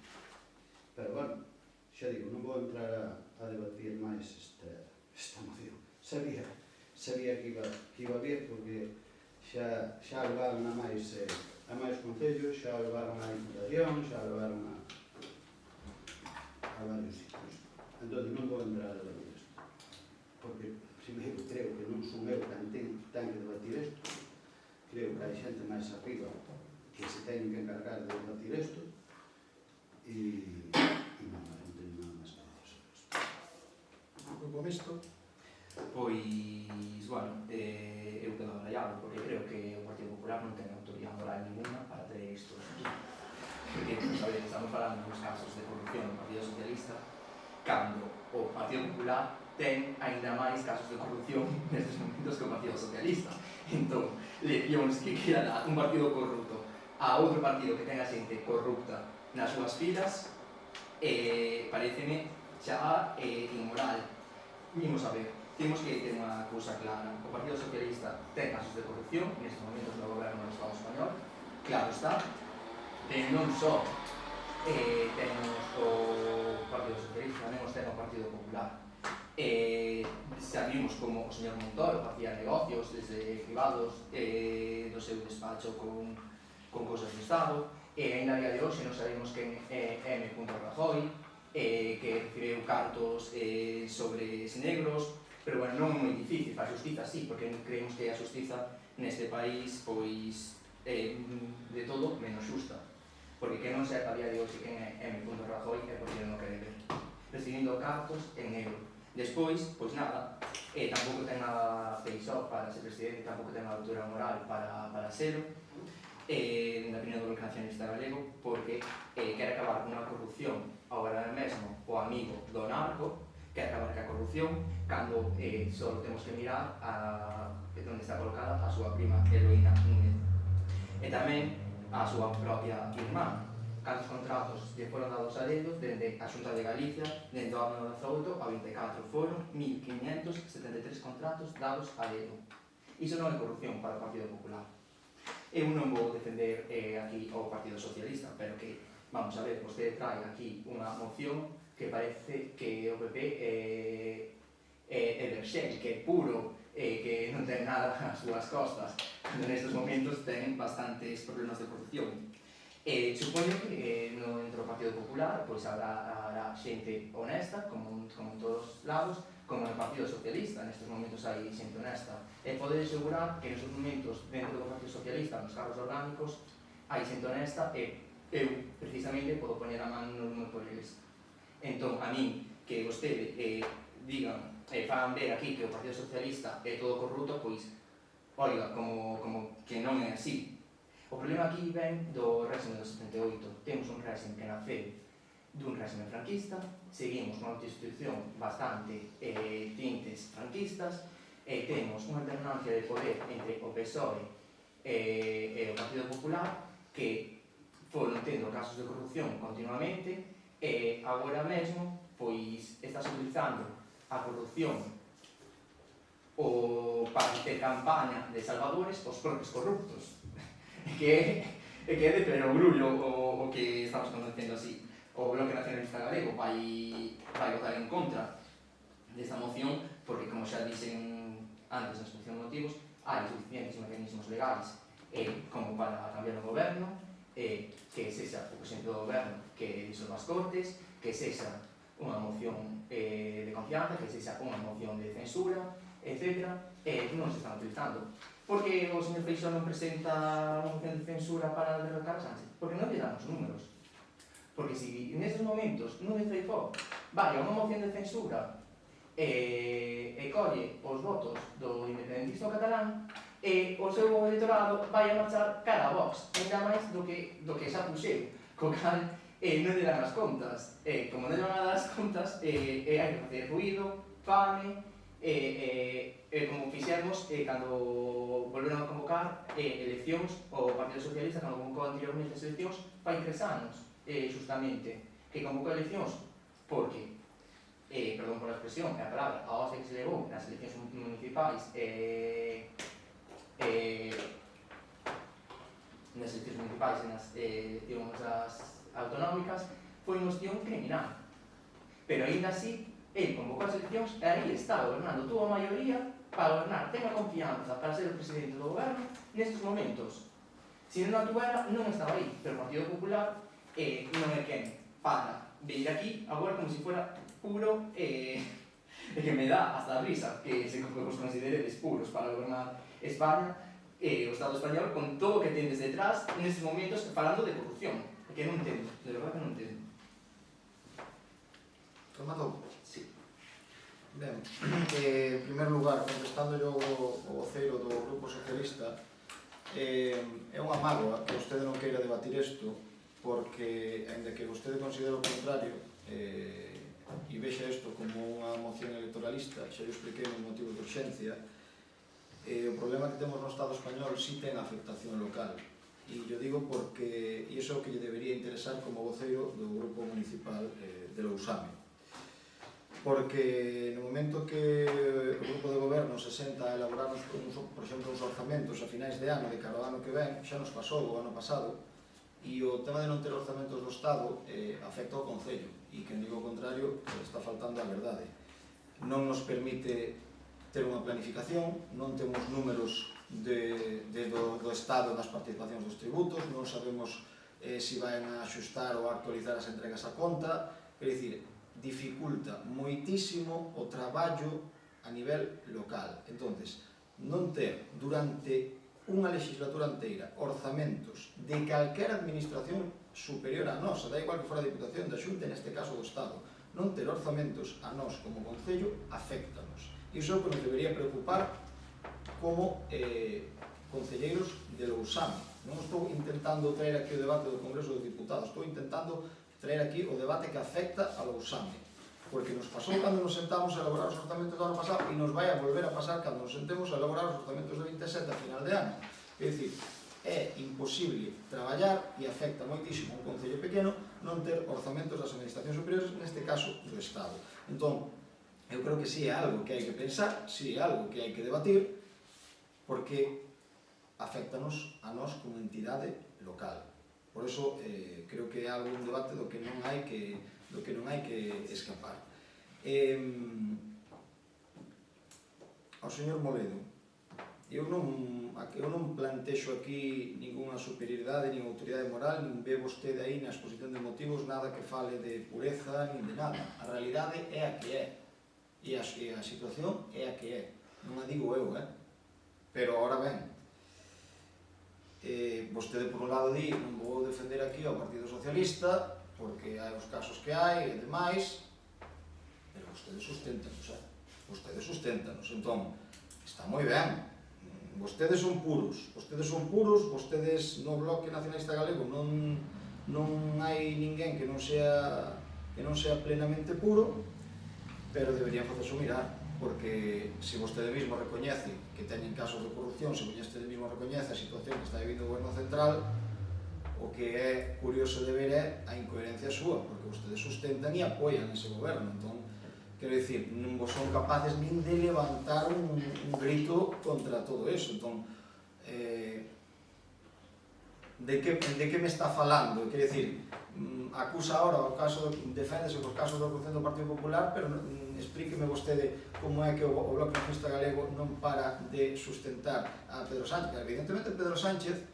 Pero, bueno, xa digo, non vou entrar a debatir máis esta moción. Sabía que iba a vir porque xa levaron a máis concellos, xa levaron a Diputación, xa levaron a varios sitios. Entón, non vou entrar a debatir isto. Porque, primeiro, creo que non son eu quen ten que debatir isto. Creo que hai xente máis arriba que se teñen que encargar de debatir isto. E non teño nada máis que decir sobre isto. Grupo Mixto. Pois, bueno, eu quedo abraiado porque creo que o Partido Popular non ten autoridade moral ninguna para ter isto. Porque, sabedes, estamos falando dos casos de corrupción do Partido Socialista cando o Partido Popular ten aínda máis casos de corrupción nestes momentos que o Partido Socialista. Entón, leccións que queda dar un partido corrupto a outro partido que ten a xente corrupta nas súas filas, pareceme xa inmoral. Vimos a ver, temos que ter unha cousa clara. O Partido Socialista ten casos de corrupción nestes momentos no goberno do Estado español, claro está, pero non só temos o Partido Socialista, tamén os ten o Partido Popular. Sabimos como o señor Montoro facía negocios desde privados do seu despacho con cousas do Estado. e ainda a día de hoxe non sabemos quen é M. Rajoy, que recibeu cartos sobre negros, pero bueno, non é moi difícil, a xustiza sí, porque creemos que a xustiza neste país pois de todo menos xusta, porque que non sepa a día de hoxe quen é M. Rajoy é porque non quere ver, recibindo cartos en negro. Despois, pois nada, tampouco ten a Feixóo para ser presidente, tampouco ten a altura moral para serlo, na opinión do Bloque Nacionalista Galego, porque quere acabar con unha corrupción agora mesmo o amigo do narco, quere acabar ca corrupción, cando só temos que mirar a onde está colocada a súa prima Eloína Núñez. E tamén a súa propia irmá. Cantos contratos lle foron dados a dedos dende a Xunta de Galicia, dende o ano 18 a 24, foron 1.573 contratos dados a dedo. Iso non é corrupción para o Partido Popular. Eu non vou defender aquí o Partido Socialista, pero que, vamos a ver, vostede trae aquí unha moción que parece que o PP é verxel, que é puro, que non ten nada as súas costas, cando nestes momentos ten bastantes problemas de corrupción. Supoño que dentro do Partido Popular pois habrá xente honesta, como en todos os lados, como no Partido Socialista, nestes momentos hai xente honesta. E pode asegurar que nestes momentos, dentro do Partido Socialista, nos cargos orgánicos, hai xente honesta e eu, precisamente, podo poñer a man no lume por eles. Entón, a min, que vostede digan, fan ver aquí que o Partido Socialista é todo corrupto, pois, oiga, como que non é así. O problema aquí ven do réxime do 78. Temos un réxime que nace dun réxime franquista, seguimos con unha institución bastante tintes franquistas, temos unha alternancia de poder entre o PSOE e o Partido Popular que foron tendo casos de corrupción continuamente e agora mesmo pois estás utilizando a corrupción para facer campaña de salvadores os propios corruptos, que é de perogrullo o que estamos conociendo así. O Bloque Nacionalista Galego vai votar en contra desta moción porque, como xa dixen antes na exposición de motivos, hai suficientes mecanismos legais como para cambiar o goberno, que sexa o presidente do goberno que disolva as Cortes, que sexa unha moción de confianza, que sexa unha moción de censura, etc. Non se están utilizando. Por que o señor Feixóo non presenta unha moción de censura para derrotar a Sánchez? Porque non lle dan os números. Porque se nestes momentos Núñez Feixóo vai a unha moción de censura e colle os votos do independentismo catalán, e o seu electorado vai a marchar cara a Vox, ainda máis do que xa puxeu, co cal non lle dan as contas. Como non lle van a dar as contas, hai que facer ruído, fame, como fixemos cando volveron a convocar eleccións, o Partido Socialista cando convocou anteriormente as eleccións fai 3 anos, justamente, que convocou eleccións porque, perdón por a expresión, a palabra, a hostia que se levou nas eleccións municipais e nas eleccións autonómicas foi unha cuestión criminal, pero aínda así el convocou as eleccións e aí está gobernando, tuvo a maioría para gobernar, ten a confianza para ser o presidente do goberno nestes momentos. Se non a tuvera, non estaba aí, pero o Partido Popular non é quen para vir aquí agora como se fuera puro e que me dá hasta risa que se os consideredes puros para gobernar España o Estado español con todo o que tendes detrás nestes momentos falando de corrupción, que non entendo, de verdade que non entendo. Tomado? Sí. Ben, en primer lugar, contestando yo o voceiro do Grupo Socialista, é unha mágoa que vostede non queira debatir isto, porque, ainda que vostede considere o contrario, e vexa isto como unha moción electoralista, xa eu expliquei nos motivos de urxencia, o problema que temos no Estado español sí ten afectación local. E yo digo porque iso é o que lle debería interesar como voceiro do Grupo Municipal de Lousame. Porque no momento que o Grupo de Goberno se senta a elaborar, por exemplo, uns orzamentos a finais de ano, de cara ao ano que ven, xa nos pasou o ano pasado, e o tema de non ter orzamentos do Estado afecta ao Concello, e quen digo o contrario está faltando a verdade. Non nos permite ter unha planificación, non temos números do Estado das participacións dos tributos, non sabemos se vai a axustar ou a actualizar as entregas a conta, quer dicir, dificulta moitísimo o traballo a nivel local. Entonces, non ter durante unha legislatura inteira orzamentos de calquera administración superior a nosa, da igual que fora a Diputación, da Xunta, neste caso do Estado, non ter orzamentos a nós como Concello, afectanos. Iso é o que nos debería preocupar como concelleiros de Lousame. Non estou intentando traer aquí o debate do Congreso dos Diputados, estou intentando traer aquí o debate que afecta a Lousame, porque nos pasou cando nos sentamos a elaborar os orzamentos do ano pasado e nos vai a volver a pasar cando nos sentemos a elaborar os orzamentos de 27 a final de ano. É dicir, é imposible traballar e afecta moitísimo a un concello pequeno non ter orzamentos das administracións superiores, neste caso do Estado. Entón, eu creo que sí é algo que hai que pensar, sí é algo que hai que debatir, porque afectanos a nós como entidade local. Por iso, creo que é algo un debate do que non hai que escapar. Ao señor Moledo, eu non plantexo aquí ningunha superioridade, nin autoridade moral, nin ve vostede aí na exposición de motivos nada que fale de pureza, nin de nada. A realidade é a que é. E a situación é a que é. Non a digo eu, Pero, ahora ben, vostede por un lado di, non vou defender aquí ao Partido Socialista, porque hai os casos que hai e demais, pero vostedes susténtanos, Vostedes entón, está moi ben. Vostedes son puros, vostedes no Bloque Nacionalista Galego non hai ninguén que non sea plenamente puro, pero deberían facerse mirar, porque se vostede mesmo recoñece que teñen casos de corrupción, se vostede mesmo recoñece a situación que está vivindo o Goberno Central, o que é curioso de ver é a incoherencia súa, porque vostedes sustentan e apoian ese goberno. Entón, quero dicir, non vos son capaces nin de levantar un grito contra todo eso. Entón, de que me está falando? Quero dicir, acusa ahora o caso, deféndese cos casos da corrupción do Partido Popular, pero explíqueme vostede como é que o Bloque Nacionalista Galego non para de sustentar a Pedro Sánchez. Evidentemente, Pedro Sánchez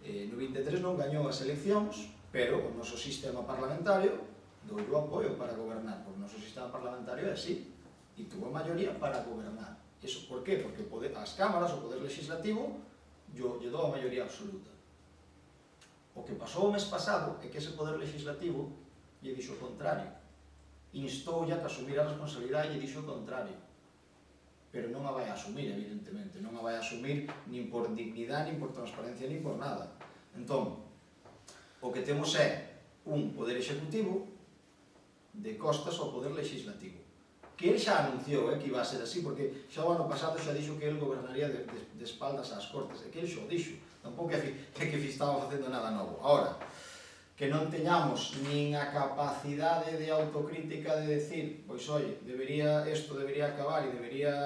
no 23 non gañou as eleccións, pero o noso sistema parlamentario dou o apoio para gobernar, porque o noso sistema parlamentario é así, e tuvo a maioría para gobernar. Iso por qué? Porque as cámaras, o poder legislativo, lle dou a maioría absoluta. O que pasou o mes pasado é que ese poder legislativo lle dixo o contrario. Instou ya que asumir a responsabilidade e lle dixo o contrario. Pero non a vai asumir, evidentemente. Non a vai asumir nin por dignidade, nin por transparencia, nin por nada. Entón, o que temos é un poder executivo de costas ao poder legislativo, que ele xa anunciou que iba a ser así, porque xa o ano pasado xa dixo que ele gobernaría de espaldas ás Cortes, e que ele xa o dixo, tampouco é que estaba facendo nada novo. Ahora, que non teñamos nin a capacidade de autocrítica de decir, pois, oi, isto debería acabar e debería,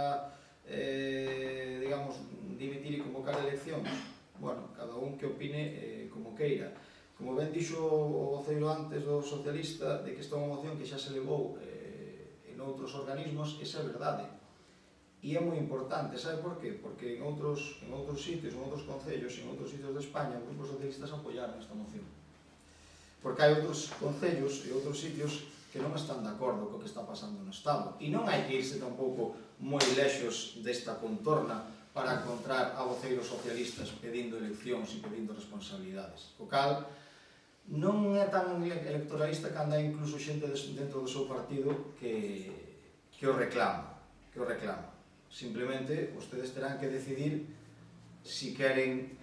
digamos, dimitir e convocar eleccións. Bueno, cada un que opine como queira. Como ben dixo o voceiro antes do socialista, de que esta é unha moción que xa se levou en outros organismos, esa é verdade. E é moi importante, sabe por qué? Porque en outros sitios, en outros concellos, en outros sitios de España, os grupos socialistas apoiaron esta moción. Porque hai outros concellos e outros sitios que non están de acordo co que está pasando no Estado. E non hai que irse tampouco moi lexos desta contorna para encontrar a voceiros socialistas pedindo eleccións e pedindo responsabilidades. O cal, non é tan electoralista que anda incluso xente dentro do seu partido que o reclama. Simplemente, vostedes terán que decidir si queren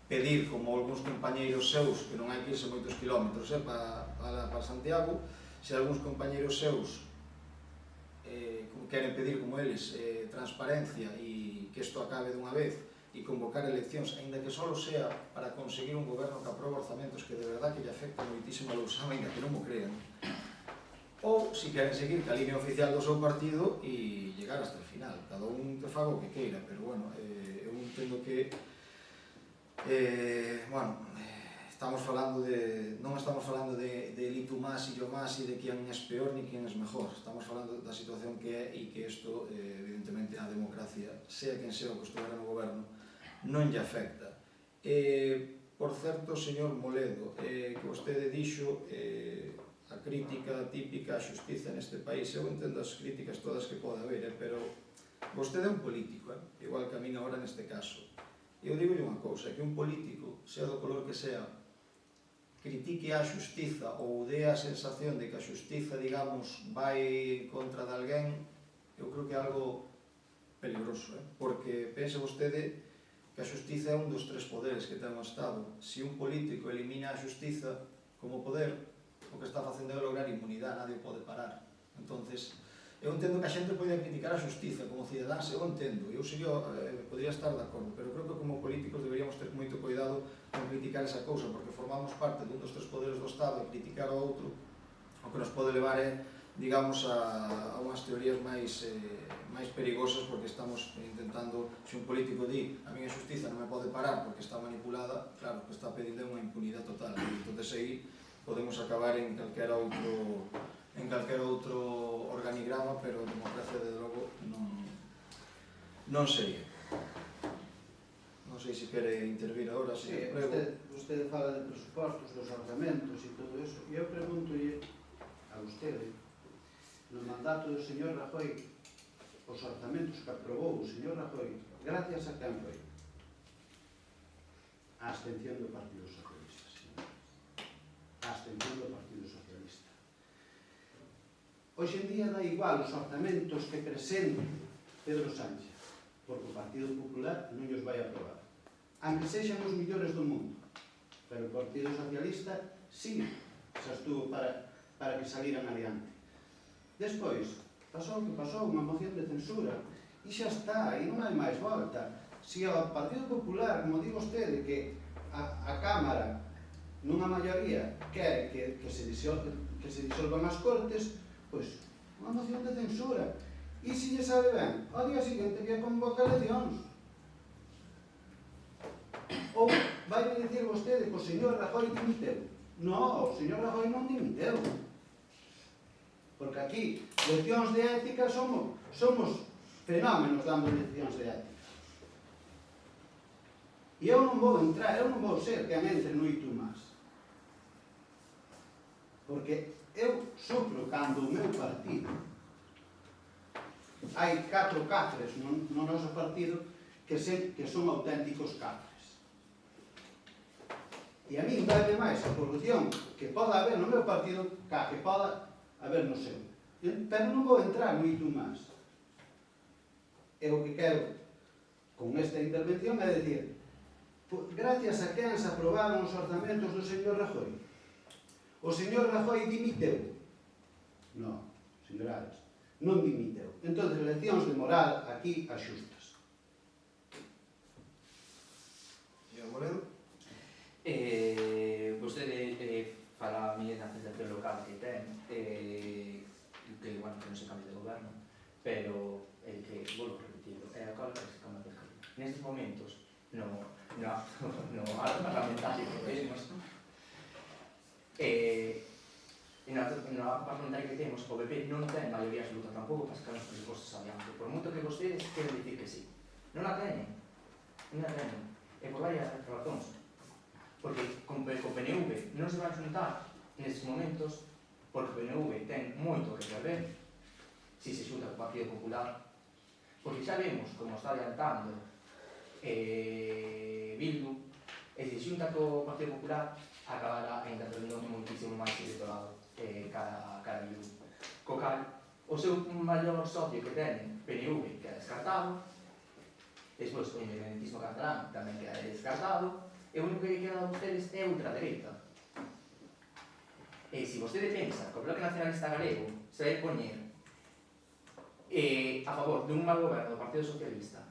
pedir, como algúns compañeiros seus, que non hai que irse moitos kilómetros para Santiago, se algúns compañeiros seus queren pedir, como eles, transparencia e que isto acabe dunha vez, e convocar eleccións, aínda que só sea para conseguir un goberno que aprobe orzamentos que de verdad que lle afecta moitísimo a Lousame, aínda que non o crean, ou se queren seguir ca línea oficial do seu partido e llegar hasta o final. Cada un que faga o que queira, pero, bueno, eu entendo que, non estamos falando de elito más e yo más e de quen é peor ni quen é mejor. Estamos falando da situación que é e que isto, evidentemente, a democracia, sea quen sea o que estivera no goberno, non lle afecta. Por certo, señor Moledo, que vostede dixo a crítica típica á xustiza neste país. Eu entendo as críticas todas que pode haber, pero vostede é un político, igual que a min agora neste caso. Eu digo unha cousa, que un político, sea do color que sea, critique a xustiza ou dé a sensación de que a xustiza, digamos, vai en contra de alguén, eu creo que é algo peligroso, porque pense vostede que a xustiza é un dos tres poderes que ten o Estado. Se un político elimina a xustiza como poder, o que está facendo é lograr inmunidade, nadie o pode parar. Entonces, eu entendo que a xente pode criticar a xustiza como cidadáns, eu entendo, eu podría estar de acordo, pero creo que como políticos deberíamos ter moito cuidado con criticar esa cousa, porque formamos parte dun dos tres poderes do Estado e criticar o outro, o que nos pode levar digamos, a unhas teorías máis perigosas, porque estamos intentando, se un político di a miña xustiza non me pode parar porque está manipulada, claro, que está pedindo unha impunidade total, e entón aí podemos acabar en calquera outro organigrama, pero a democracia, de logo, non sería. Non sei se quere intervir agora, Sí, se prego. usted fala de presupostos, dos orzamentos e todo eso, e eu preguntolle a vostede, no mandato do señor Rajoy, os orzamentos que aprobou o señor Rajoy, gracias a quen foi? A abstención do Partido Socialista, señor. A abstención do Partido Socialista. Hoxe en día dá igual os orzamentos que presente Pedro Sánchez, porque o Partido Popular non os vai aprobar. Aunque sexan os millores do mundo, pero o Partido Socialista sí se estuvo para que saliran adiante. Despois, pasou o que pasou, unha moción de censura, e xa está, e non hai máis volta. Se o Partido Popular, como di vostede, que a Cámara, nunha maioría, quere que se disolvan as Cortes, pois, unha moción de censura. E se lle sabe ben, ao día seguinte que convoca eleccións. Ou vai me dicir vostede que o señor Rajoy dimiteu. Non, o señor Rajoy non dimiteu. Porque aquí, leccións de ética, somos fenómenos dando leccións de ética. E eu non vou entrar, eu non vou ser quen entre no I tú más. Porque eu sufro cando o meu partido, hai 4 cafres no noso partido que son auténticos cafres. E a mí dame máis a corrupción que poda haber no meu partido que poda haber no seu. Pero non vou entrar no I tú más. E o que quero con esta intervención é dicir, gracias a quen se aprobaron os orzamentos do señor Rajoy. O señor Rajoy dimiteu. Non, señoras, non dimiteu. Entón, leccións de moral aquí as xustas. Señor Moledo? Vostede fala a miña da sensación local que ten, que igual que non se cambie de goberno, pero que, volvo a repetirlo, é a cola que se cambia de goberno. Nestes momentos, no acto parlamentario que temos, no acto parlamentario que temos, o PP non ten maioría absoluta tampouco para sacar os presupostos adiante, por moito que vostedes queren dicir que sí. Non a teñen, e por varias razóns. Porque con PNV non se van xuntar nestes momentos, porque o PNV ten moito que perder se se xunta co Partido Popular, porque xa vemos como está adiantando Bildu, e se xunta co Partido Popular acabará ainda perdendo moitísimo máis electorado cara a Bildu. Co cal, o seu maior socio que ten, PNV, que é descartado, despois o independentismo catalán tamén queda descartado, e o único que queda a vostedes é a ultradereita. E se vostede pensa que o Bloque Nacionalista Galego se vai poñer a favor dun mal goberno do Partido Socialista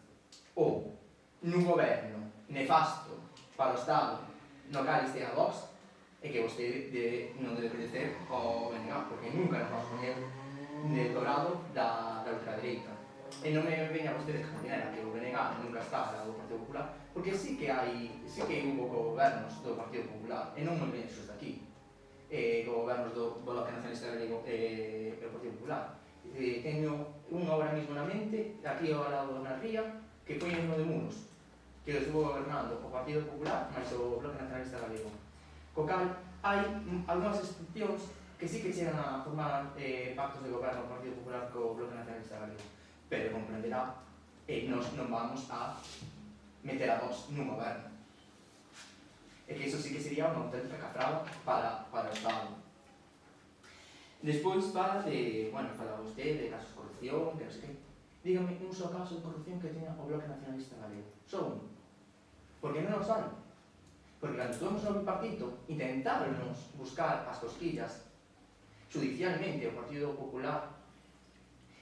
ou nun goberno nefasto para o Estado no cal estea Vox, é que vostede non debe obedecer ao BNG, porque nunca nos vamos poñer do lado da ultradereita. E non me veña vostede que mañana que o BNG nunca está ao Partido Popular, porque sí que hubo gobernos do Partido Popular, e non moi ben xos daqui, gobernos do Bloque Nacionalista Galego e o Partido Popular. Teño un agora mismo na mente, aquí ao lado na ría, que foi no de Muros, que que estuvo gobernando o Partido Popular máis o Bloque Nacionalista Galego. Co cal, hai algunhas excepcións que sí que chegan a formar pactos de goberno o Partido Popular co Bloque Nacionalista Galego, pero comprenderá nos non vamos a meter a vos nun goberno. E que iso sí que sería unha auténtica cafrada para o Estado. Despois fala de, fala vostede de casos de corrupción, que non sei que. Dígame un só caso de corrupción que teña o Bloque Nacionalista Galego. Só un. Porque non os hai. Porque cando estuvemos no bipartito, intentáronos buscar as cosquillas judicialmente o Partido Popular.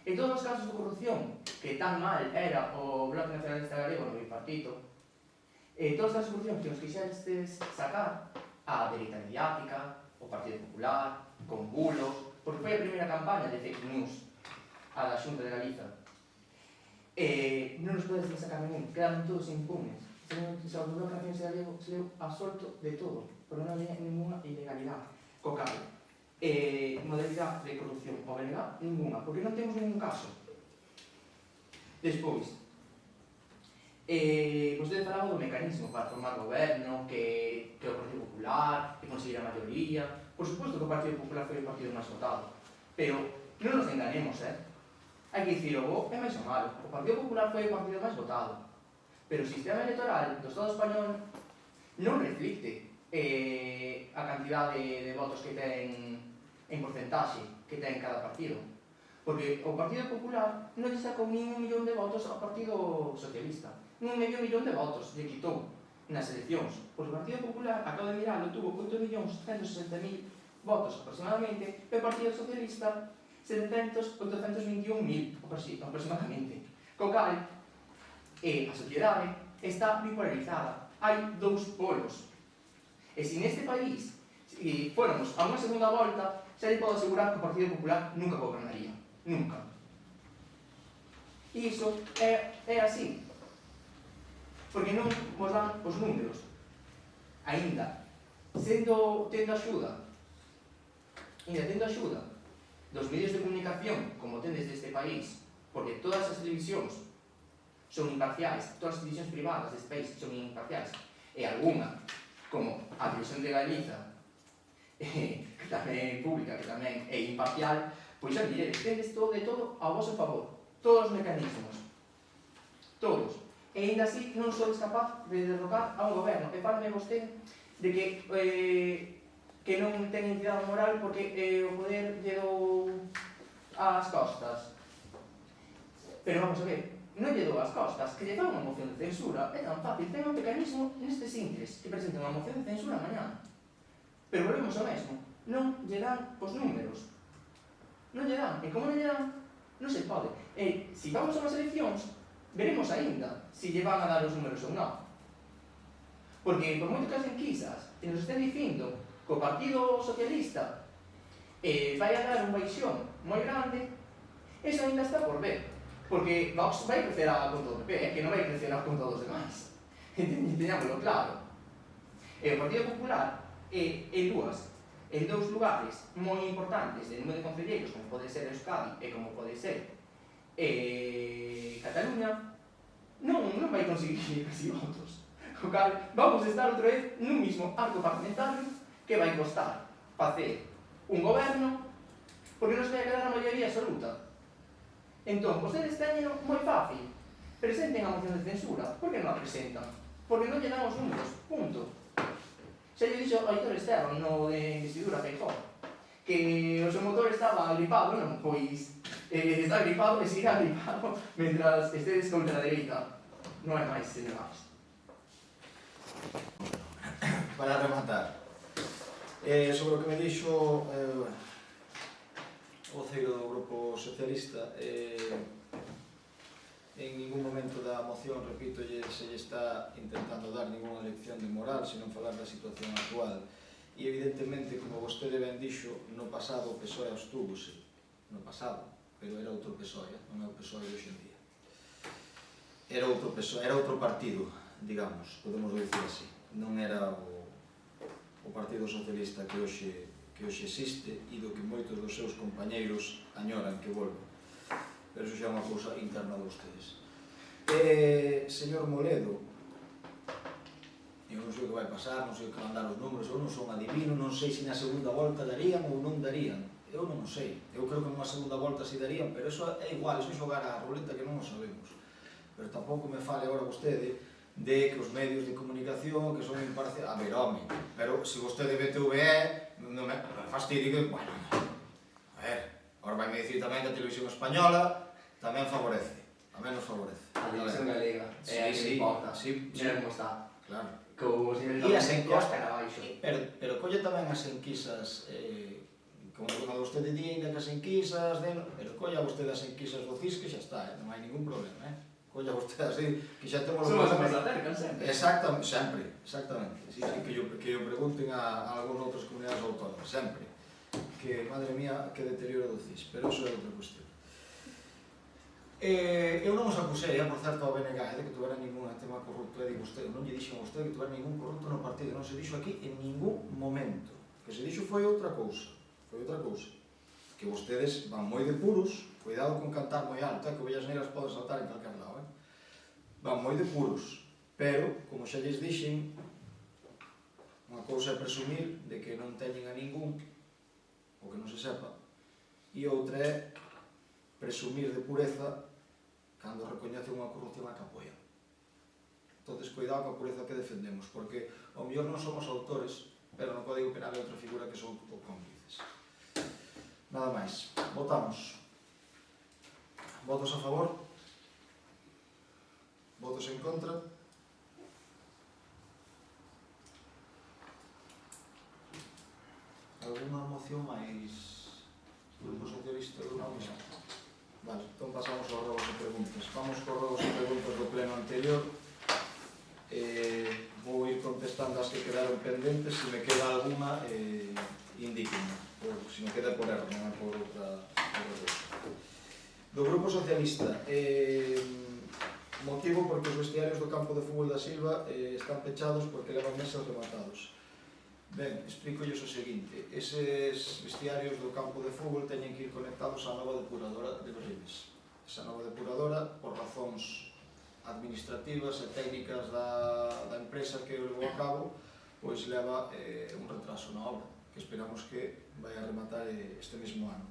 En todos os casos de corrupción que tan mal era o Bloque Nacionalista Galego no bipartito, todos os casos de corrupción que nos quixestes sacar a dereita mediática, o Partido Popular, con bulos, porque foi a primeira campaña de fake news a da Xunta de Galiza. Non nos podes sacar ningún, quedaron todos impunes. O Bloque Nacionalista Galego se deu absorto de todo, porque non había ninguna ilegalidade. Co cal, modalidade de corrupción ou legal, ninguna, porque non temos ningún caso. Despois, vostede falaba do mecanismo para formar goberno, que o Partido Popular, que conseguir a maioría. Por suposto que o Partido Popular foi o partido máis votado, pero non nos enganemos, hai que dicir o bo é máis o malo. O Partido Popular foi o partido máis votado, pero o sistema electoral do Estado español non reflicte a cantidade de votos que ten en porcentaxe que ten cada partido. Porque o Partido Popular non lle sacou nin 1 millón de votos ao Partido Socialista. Nin medio millón de votos lle quitou nas eleccións. Porque o Partido Popular, acabo de mirarlo, tuvo 8.160.000 votos aproximadamente, e o Partido Socialista 821.000 aproximadamente. Co cal, a sociedade está bipolarizada. Hai dous polos. E se neste país fóramos a unha segunda volta, xa lle podo asegurar que o Partido Popular nunca gobernaría. Nunca. E iso é así. Porque non nos dan os números. Aínda, tendo axuda dos medios de comunicación, como tendes deste país, porque todas as televisións son imparciais, todas as televisións privadas deste país son imparciais, e algunha, como a Televisión de Galiza, que tamén é pública, que tamén é imparcial, pois xa diredes, tendes todo de todo ao vosso favor, todos os mecanismos, todos. E ainda así non sodes capaz de derrocar a un goberno. E fálame vostede de que non ten entidade moral porque o poder lle dou ás costas. Pero vamos a ver, non lle dou ás costas, que lle dá unha moción de censura, é tan fácil, ten un mecanismo nestes intres, que presenta unha moción de censura mañá. Pero volvemos ao mesmo, non lle dan os números. Non lle dan, e como non lle dan, non se pode. E se vamos a unhas eleccións, veremos aínda se lle van a dar os números ou non. Porque por moito que as enquisas e nos estén dicindo que o Partido Socialista vai a dar un baixón moi grande, eso aínda está por ver. Porque Vox vai crecer con todo o PP, que non vai crecer con todos os demais. Teñámoslo claro. E o Partido Popular en dous lugares moi importantes de número de concelleiros, como pode ser Euskadi e como pode ser Cataluña, non vai conseguir casi votos. Co cal, vamos a estar outra vez nun mismo arco parlamentario que vai costar facer un goberno porque non se vai a quedar a maioría absoluta. Entón, vostedes teñen moi fácil, presenten a moción de censura. Por que non a presentan? Porque non lle dan os números, punto. Xa lle dixo Aitor Esteban no de investidura Feijóo que o seu motor estaba gripado, non? Pois está gripado e seguirá gripado mentras estedes contra a dereita. Non hai máis, señoras. Para rematar, sobre o que me dixo o ceiro do Grupo Socialista, en ningún momento da moción, repito, se lle está intentando dar ninguna lección de moral, senón falar da situación actual. E evidentemente, como vostede ben dixo, no pasado o PSOE abstúvose, no pasado, pero era outro PSOE, non é o PSOE de hoxe en día. Era outro PSOE, era outro partido, digamos, podemos dicir así. Non era o Partido Socialista que hoxe existe e do que moitos dos seus compañeiros añoran que volva. Pero iso xa é unha cousa interna de vostedes. Señor Moledo, vai pasar, non sei o que van dar os números, eu non son adivino, non sei se na segunda volta darían ou non darían. Eu non o sei, eu creo que nunha segunda volta si darían, pero eso é igual, eso é xogar a roleta que non o sabemos. Pero tampouco me fale agora vostede de que os medios de comunicación que son imparciales. A ver, home, pero se vostede ve TVE, non me fastidio que, bueno, a ver, agora vai me dicir tamén que a televisión española tamén favorece, tamén nos favorece. A televisión galega, é a que me importa. Mira como está. Claro. Co os niveis E da as encuesta cara abaixo. Pero colle tamén as enquisas, como vostede di, ainda que as enquisas, pero colla vostede as enquisas do CIS que xa está, non hai ningún problema, colla vostede así, que xa temos... Somos as que se acercan sempre. Exactamente, sí, que yo pregunten a algún outras comunidades autónomas, sempre. Que, madre mía, que deterioro do CIS, pero eso é outra cuestión. Eu non os acusei, por certo, ao BNG, de que tuvera ningún tema corrupto, e digo usted, non lle dixen a usted que tuvera ningún corrupto no partido, non se dixo aquí en ningún momento. Que se dixo foi outra cousa, que vostedes van moi de puros, cuidado con cantar moi alto, que Vellas Negras pode saltar en calquer lado, van moi de puros, pero, como xa lles dixen, unha cousa é presumir de que non teñen a ningún, ou que non se sepa, e outra é presumir de pureza cando recoñece unha corrupción a que apoia. Entón, cuidado coa pureza que defendemos, porque ao mellor non somos autores, pero no Código Penal é outra figura que son cómplices. Nada máis. Votamos. Votos a favor? Votos en contra? Alguna moción máis? Grupo Socialista do Novo? Vale, entón pasamos aos rogos e preguntas. Vamos cos rogos e preguntas do pleno anterior. Vou ir contestando as que quedaron pendentes. Se me queda alguna, indíquenme. Se me queda por erro, non é por outra cousa. Do Grupo Socialista, motivo porque os vestiarios do campo de fútbol da Silva están pechados porque levan meses rematados. Ben, explícolles o seguinte: eses vestiarios do campo de fútbol teñen que ir conectados á nova depuradora de Berrimes. Esa nova depuradora, por razóns administrativas e técnicas da empresa que o levou a cabo, pois leva un retraso na obra, que esperamos que vai a rematar este mesmo ano.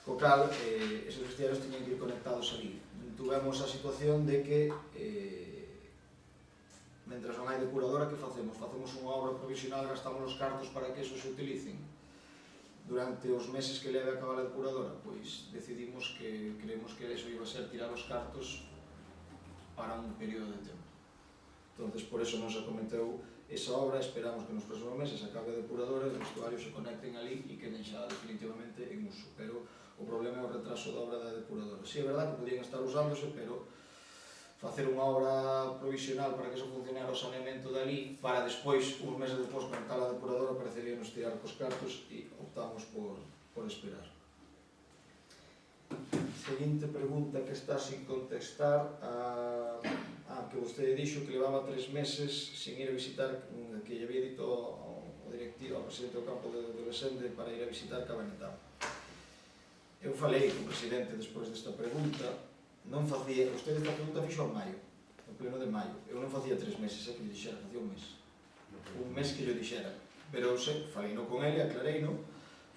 Co cal, eses vestiarios teñen que ir conectados ali. Tuvemos a situación de que, mentras non hai depuradora, que facemos? Facemos unha obra provisional, gastamos os cartos para que eso se utilicen. Durante os meses que leve a acabar a depuradora, pois decidimos que creemos que eso iba a ser tirar os cartos para un período de tempo. Entonces, por eso non se acometeu esa obra, esperamos que nos próximos meses acabe a depuradora e os vestuarios se conecten ali e queden xa definitivamente en uso. Pero o problema é o retraso da obra da depuradora. Si, é verdad que podían estar usándose, pero facer unha obra provisional para que eso funcionara o saneamento dali, para despois, uns meses despois, conectar a depuradora, parecería nos tirar cos cartos e optamos por esperar. Seguinte pregunta que está sin contestar, que vostede dixo que levaba 3 meses sin ir a visitar, que lle había dito ao directivo, ao presidente do campo de Besende para ir a visitar Cabanetá. Eu falei co presidente despois desta pregunta, non facía, vostede esta pregunta fixo en maio, no pleno de maio, eu non facía 3 meses, que lle dixera, facía un mes que lle dixera, pero eu sei, falei no con ele, aclarei no,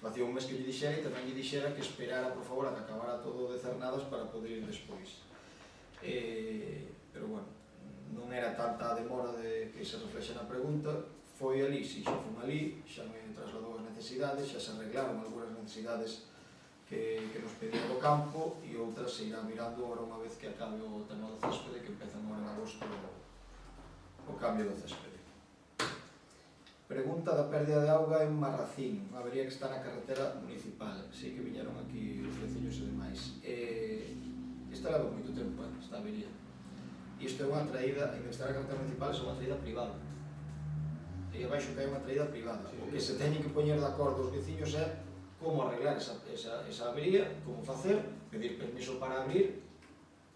facía un mes que lle dixera e tamén lle dixera que esperara, por favor, a que acabara todo de cernadas para poder ir despois. Pero, bueno, non era tanta a demora de que se reflexe na pregunta, foi ali, si, xa fun ali, xa me trasladou as necesidades, xa se arreglaron algunhas necesidades que nos pedía do campo e outras se irá mirando agora unha vez que acabe o tema do céspede, que empezan agora en agosto o cambio do céspede. Pregunta da pérdida de auga en Marracín, avería que está na carretera municipal, sí que viñeron aquí os veciños e demais. Esta leva moito tempo, esta avería. E isto é unha traída, en que está na carretera municipal, é unha traída privada. E abaixo que hai unha traída privada. O que se teñen que poñer de acordo os veciños é como arreglar esa avería, como facer, pedir permiso para abrir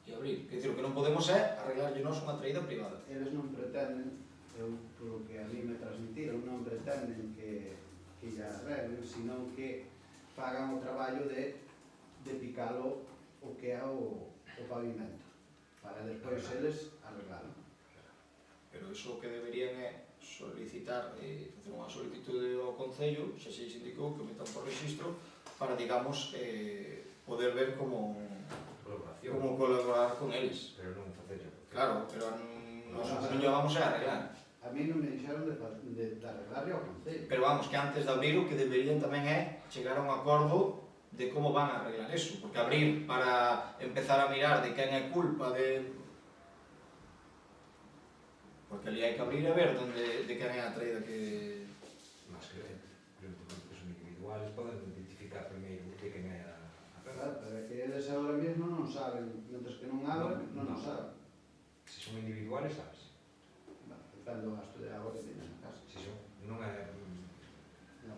e abrir. Quer dizer, o que non podemos é arreglarlle nós unha traída privada. Eles non pretenden, eu, polo que a mí me transmitiron, non pretenden que lle arreglen, senón que fagan o traballo de picalo o que é o pavimento, para despois eles arreglalo. Pero iso o que deberían é solicitar, facer unha solicitude ao Concello, xa se indicou que o metan por registro, para, digamos, poder ver como colaborar con eles. Pero non facerlo. Claro, pero nós non lle vamos a arreglar. A mí non me dixeron de arreglarle ao Concello. Pero vamos, que antes de abrir o que deberían tamén é chegar a un acordo de como van a arreglar eso, porque abrir para empezar a mirar de quen é culpa de... Porque ali hai que abrir a ver de quen é a traída que... Mas que son individuales, poden identificar primeiro que quen é a Claro, pero é que eles agora mesmo non saben, mentre que non abren, non saben. Se son individuales, sabes. Depende do gasto de agua que teñen na casa. Se son, non é...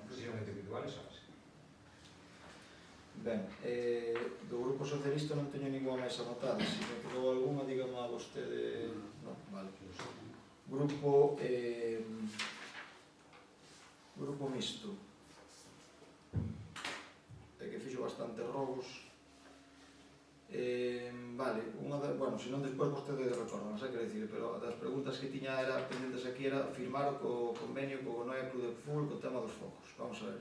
Se son individuales, sabes. Ben, do Grupo Socialista non teño ninguna máis anotada. Se me quedou alguna, dígame a vostede... Non, vale. Grupo... Grupo Mixto. Que fixo bastante robos. Vale, bueno, se non despois vostede recordan, non sei que decir, pero das preguntas que tiña era pendentes aquí era firmar o convenio co Noia Club de Fútbol co tema dos focos. Vamos a ver.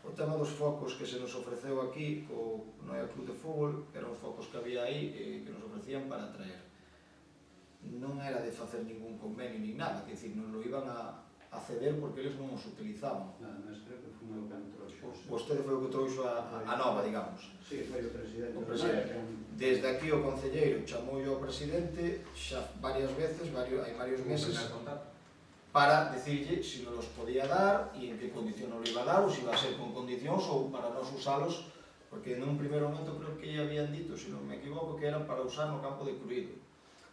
O tema dos focos que se nos ofreceu aquí co Noia Club de Fútbol eran os focos que había aí que nos ofrecían para traer. Non era de facer ningún convenio ni nada, que decir, non lo iban a ceder porque eles non os utilizaban. Nada, mas creo que foi o que me trouxo. Vostede foi o que trouxo a nova, digamos. Sí, foi o presidente. O presidente. Desde aquí o concelleiro chamou ao presidente xa varias veces, hai varios meses, para decirlle se nos los podía dar e en que condición nos lo iba a dar, ou se iba a ser con condicións ou para nós usalos, porque nun primeiro momento creo que ya habían dito, se non me equivoco, que eran para usar no campo de Cruído.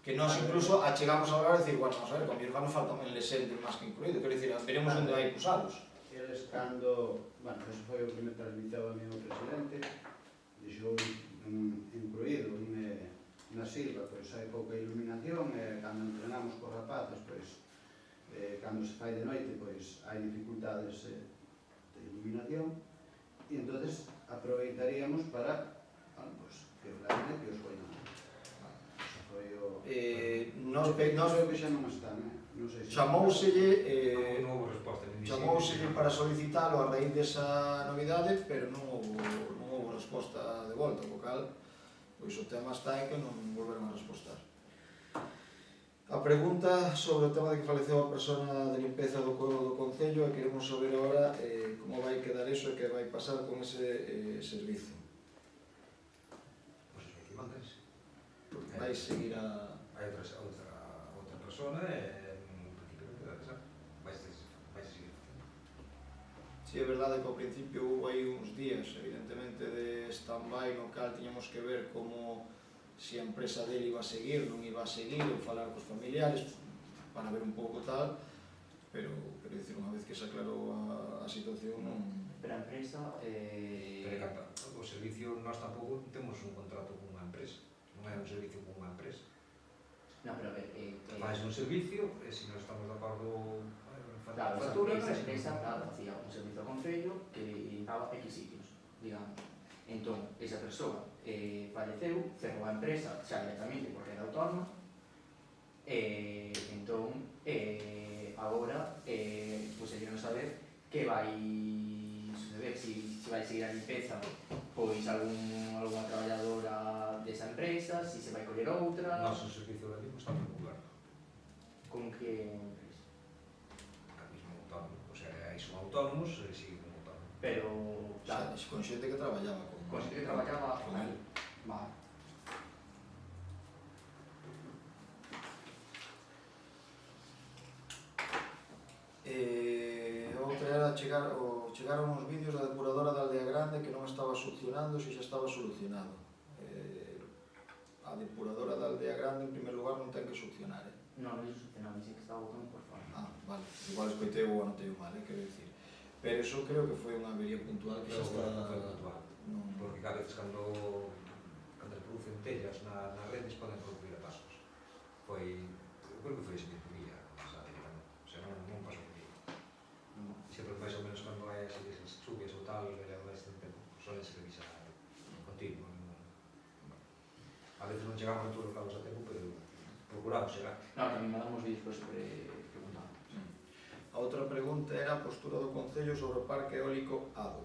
Que nós incluso achegamos a hablar e dicir, bueno, vamos a ver, con mi hermano falta un lesente máis que incluído, quero dicir, veremos onde hai que usalos. Eles cando, bueno, eso foi o que me transmiteu a mí o presidente, dixo incluído na Silva, pois hai pouca iluminación, e cando entrenamos cos rapaces, pois cando se fai de noite, pois hai dificultades de iluminación, e entonces aproveitaríamos para, bueno, pois, que o grande que os foi non. Nos creo que xa non están, non sei se... Chamouselle Non houve resposta. chamouselle para solicitalo a raíz desa novidade, pero non houve resposta de volta, co cal pois o tema está en que non volveron a respostar. A pregunta sobre o tema de que faleceu a persona de limpeza do Concello, e queremos saber agora como vai quedar eso e que vai pasar con ese servizo. Pois aquí mantense. Vai seguir a... Hai outra persona e en principio non queda esa. Vai seguir facendo. Si é verdade que ao principio houve aí uns días, evidentemente, de stand-by no cal tiñamos que ver como se a empresa dele iba a seguir, non iba a seguir, ou falar cos familiares para ver un pouco tal, pero quero dicir, unha vez que se aclarou a situación, non... Pero a empresa... Pero o servicio, nós tampouco temos un contrato con unha empresa. Non é un servicio con unha empresa. No, pero a ver... Faz un servicio, e se non estamos de acordo Claro, factura, esa empresa facía un servicio ao Concello que daba X sitios, digamos. Entón, esa persoa faleceu, cerrou a empresa xa directamente porque era autónoma, entón, agora, pois queremos saber que vai suceder, se vai seguir a limpeza pois algunha traballadora desa empresa, se se vai coller outra... Nós o servicio de limpo está no goberno. Con que empresa? Ao mismo autónomo, o sea, aí son autónomos e siguen como autónomos. Pero, Xa, claro, con xente que traballaba con xente que traballaba con él. Vale. Outra era chegaron uns vídeos da depuradora da Aldea Grande que non estaba solucionando, se xa estaba solucionado. A depuradora da Aldea Grande, en primer lugar, non ten que solucionar, Non, non é solucionado, dicen que está botando por fora. Ah, vale, igual escoitei ou anotei mal, quero dicir. Pero eso creo que foi unha avería puntual que xa está... Foi puntual. Non... Porque cada vez cando se producen tellas nas redes poden producir atascos. Eu creo que foi ese mismo día, sabe, o sea, non pasou un día. Sempre máis ou menos cando hai esas chuvias ou tal, suelen se revisar continuo. A veces non chegamos a todos os lados a tempo, pero procuramos chegar. No, que a mí me damos vídeos por eso que preguntamos. A a postura do Concello sobre o parque eólico Ado.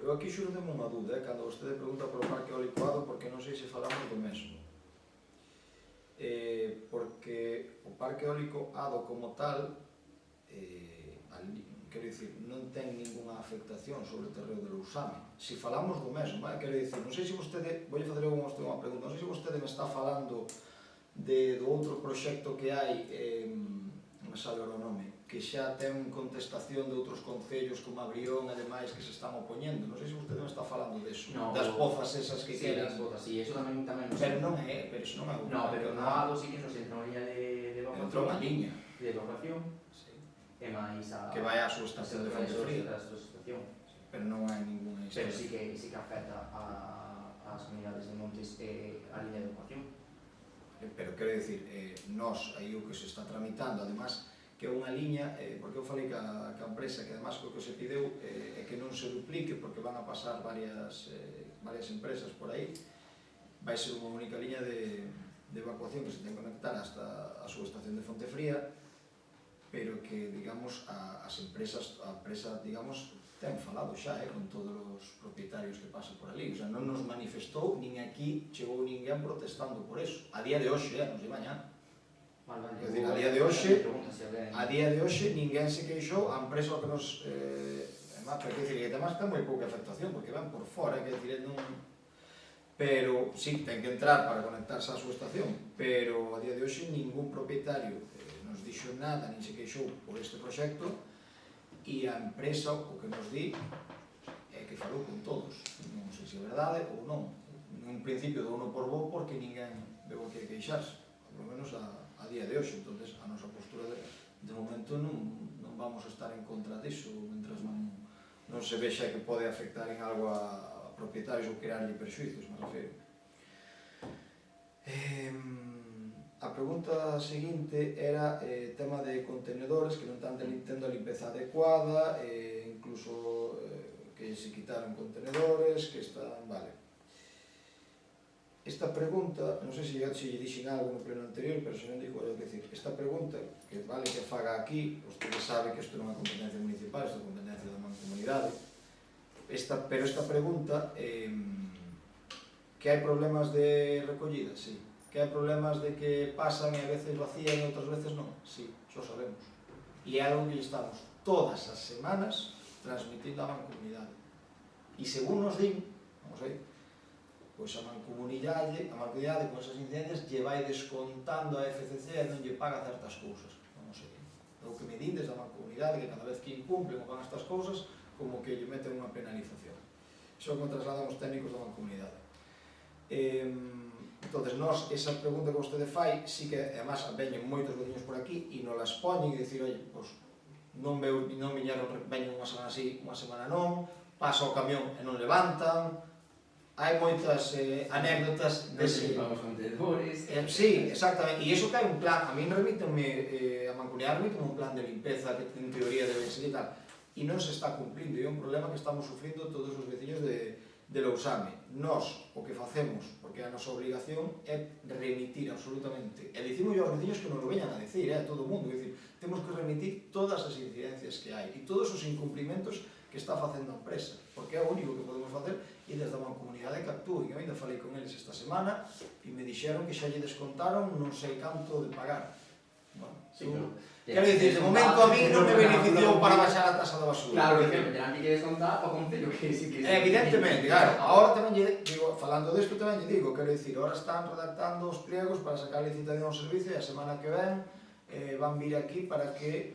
Eu aquí xurdeme unha dúda, cando vostede pregunta por o parque eólico Ado, porque non sei se falamos do mesmo. Porque o parque eólico Ado como tal, quero dicir, non ten ninguna afectación sobre o terreo de Lousame. Se falamos do mesmo, quero dicir, non sei se vostede, vou fazer unha pregunta, non sei se vostede me está falando do outro proxecto que hai, non me sale o nome, que xa ten contestación de outros concellos como Agrión e demais que se están opoñendo. Non sei se vostede me está falando deso, das pozas esas que quedan. Sí, das pozas, sí, eso tamén non Pero non é, pero iso non é. No, pero no Ado sí que nos entra unha liña de evacuación. Entrou unha liña. De evacuación. E máis a... Que vai á súa estación de Fontefría. Pero non hai ninguna Pero instalación. sí que afecta ás comunidades de montes a liña de evacuación. Pero quero dicir, nós, aí o que se está tramitando, además, que é unha liña, porque eu falei ca empresa, que además o que se pideu é que non se duplique, porque van a pasar varias empresas por aí, vai ser unha única liña de evacuación que se ten que conectar hasta a súa estación de Fontefría, pero que, digamos, as empresas, a empresa, digamos, ten falado xa con todos os propietarios que pasan por ali, o sea, non nos manifestou, nin aquí chegou ninguén protestando por eso, a día de hoxe, non sei mañá. É dicir, a día de hoxe ninguén se queixou, a empresa que nos... pero que dicir, que además ten moi pouca afectación, porque van por fora, que dicir, non... Pero, sí, ten que entrar para conectarse á súa estación, pero a día de hoxe ningún propietario nos dixo nada, nin se queixou por este proxecto, e a empresa o que nos di é que falou con todos, non sei se é verdade ou non. En principio dou por bo porque ninguén veu aquí a queixarse, polo menos a día de hoxe. Entonces a nosa postura de momento non vamos a estar en contra disso, mentras non se vexa que pode afectar en algo a propietarios ou crearlle perxuizos, me refiro. A pregunta seguinte era tema de contenedores que non están tendo a limpeza adecuada, incluso que se quitaron contenedores, que están... Vale. Esta pregunta, non sei se lle dixen algo no pleno anterior, pero se non digo, é dicir, esta pregunta, que vale que faga aquí, vostede sabe que isto non é competencia municipal, isto é competencia da mancomunidade, pero esta pregunta, que hai problemas de recollida, sí. Que hai problemas de que pasan e a veces vacían e outras veces non? Sí, xo sabemos. E é algo que estamos todas as semanas transmitindo á mancomunidade. E según nos din, vamos a ver, pois a mancomunidade con esas incidencias lle vai descontando a FCC e non lle paga certas cousas. Vamos a ver. É o que me din desde a mancomunidade, que cada vez que incumplen ou pagan estas cousas, como que lle meten unha penalización. Iso é o que trasladan os técnicos da mancomunidade. Entonces, nós, esa pregunta que vostede fai, sí que, además, veñen moitos veciños por aquí e nos las poñen e dicir, oi, pois, non viñeron, veñen unha semana así, unha semana non, pasa o camión e non levantan, hai moitas anécdotas dese... Non se contenedores... Sí, exactamente, e iso que hai un plan, a min remítenme, a mancomunidade remítenme un plan de limpeza que en teoría debe ser e tal, e non se está cumplindo, e é un problema que estamos sufrindo todos os veciños de Lousame. Nós, o que facemos, porque a nosa obligación é remitir absolutamente, e dicimos aos veciños que nos lo veñan a decir, a todo o mundo, é dicir, temos que remitir todas as incidencias que hai e todos os incumplimentos que está facendo a empresa, porque é o único que podemos facer, e desde a mancomunidade que actúen. Eu ainda falei con eles esta semana e me dixeron que xa lle descontaron non sei canto de pagar. Bueno, sí, claro. Quero dicir, de momento a mí non me beneficiou para baixar a tasa da basura. Claro, que terán que descontar o concello que sí que... Evidentemente, claro. Agora tamén lle digo, falando desto tamén lle digo, quero dicir, agora están redactando os pliegos para sacar licitación ao servicio e a semana que ven van vir aquí para que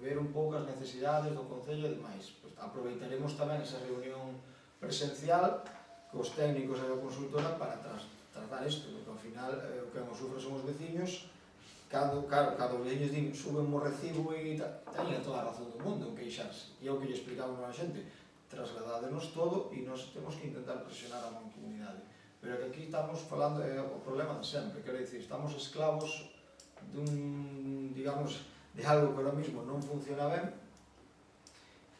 ver un pouco as necesidades do concello e demais. Pues, aproveitaremos tamén esa reunión presencial cos técnicos e a consultora para tratar isto, porque ao final o que nos sufre son os veciños. Cando os veciños din, suben o recibo e teñen toda a razón do mundo en queixarse. E é o que lle explicamos a xente, trasladádenos todo e nós temos que intentar presionar a mancomunidade. Pero que aquí estamos falando, é o problema de sempre, quero dicir, estamos esclavos digamos, de algo que ahora mismo non funciona ben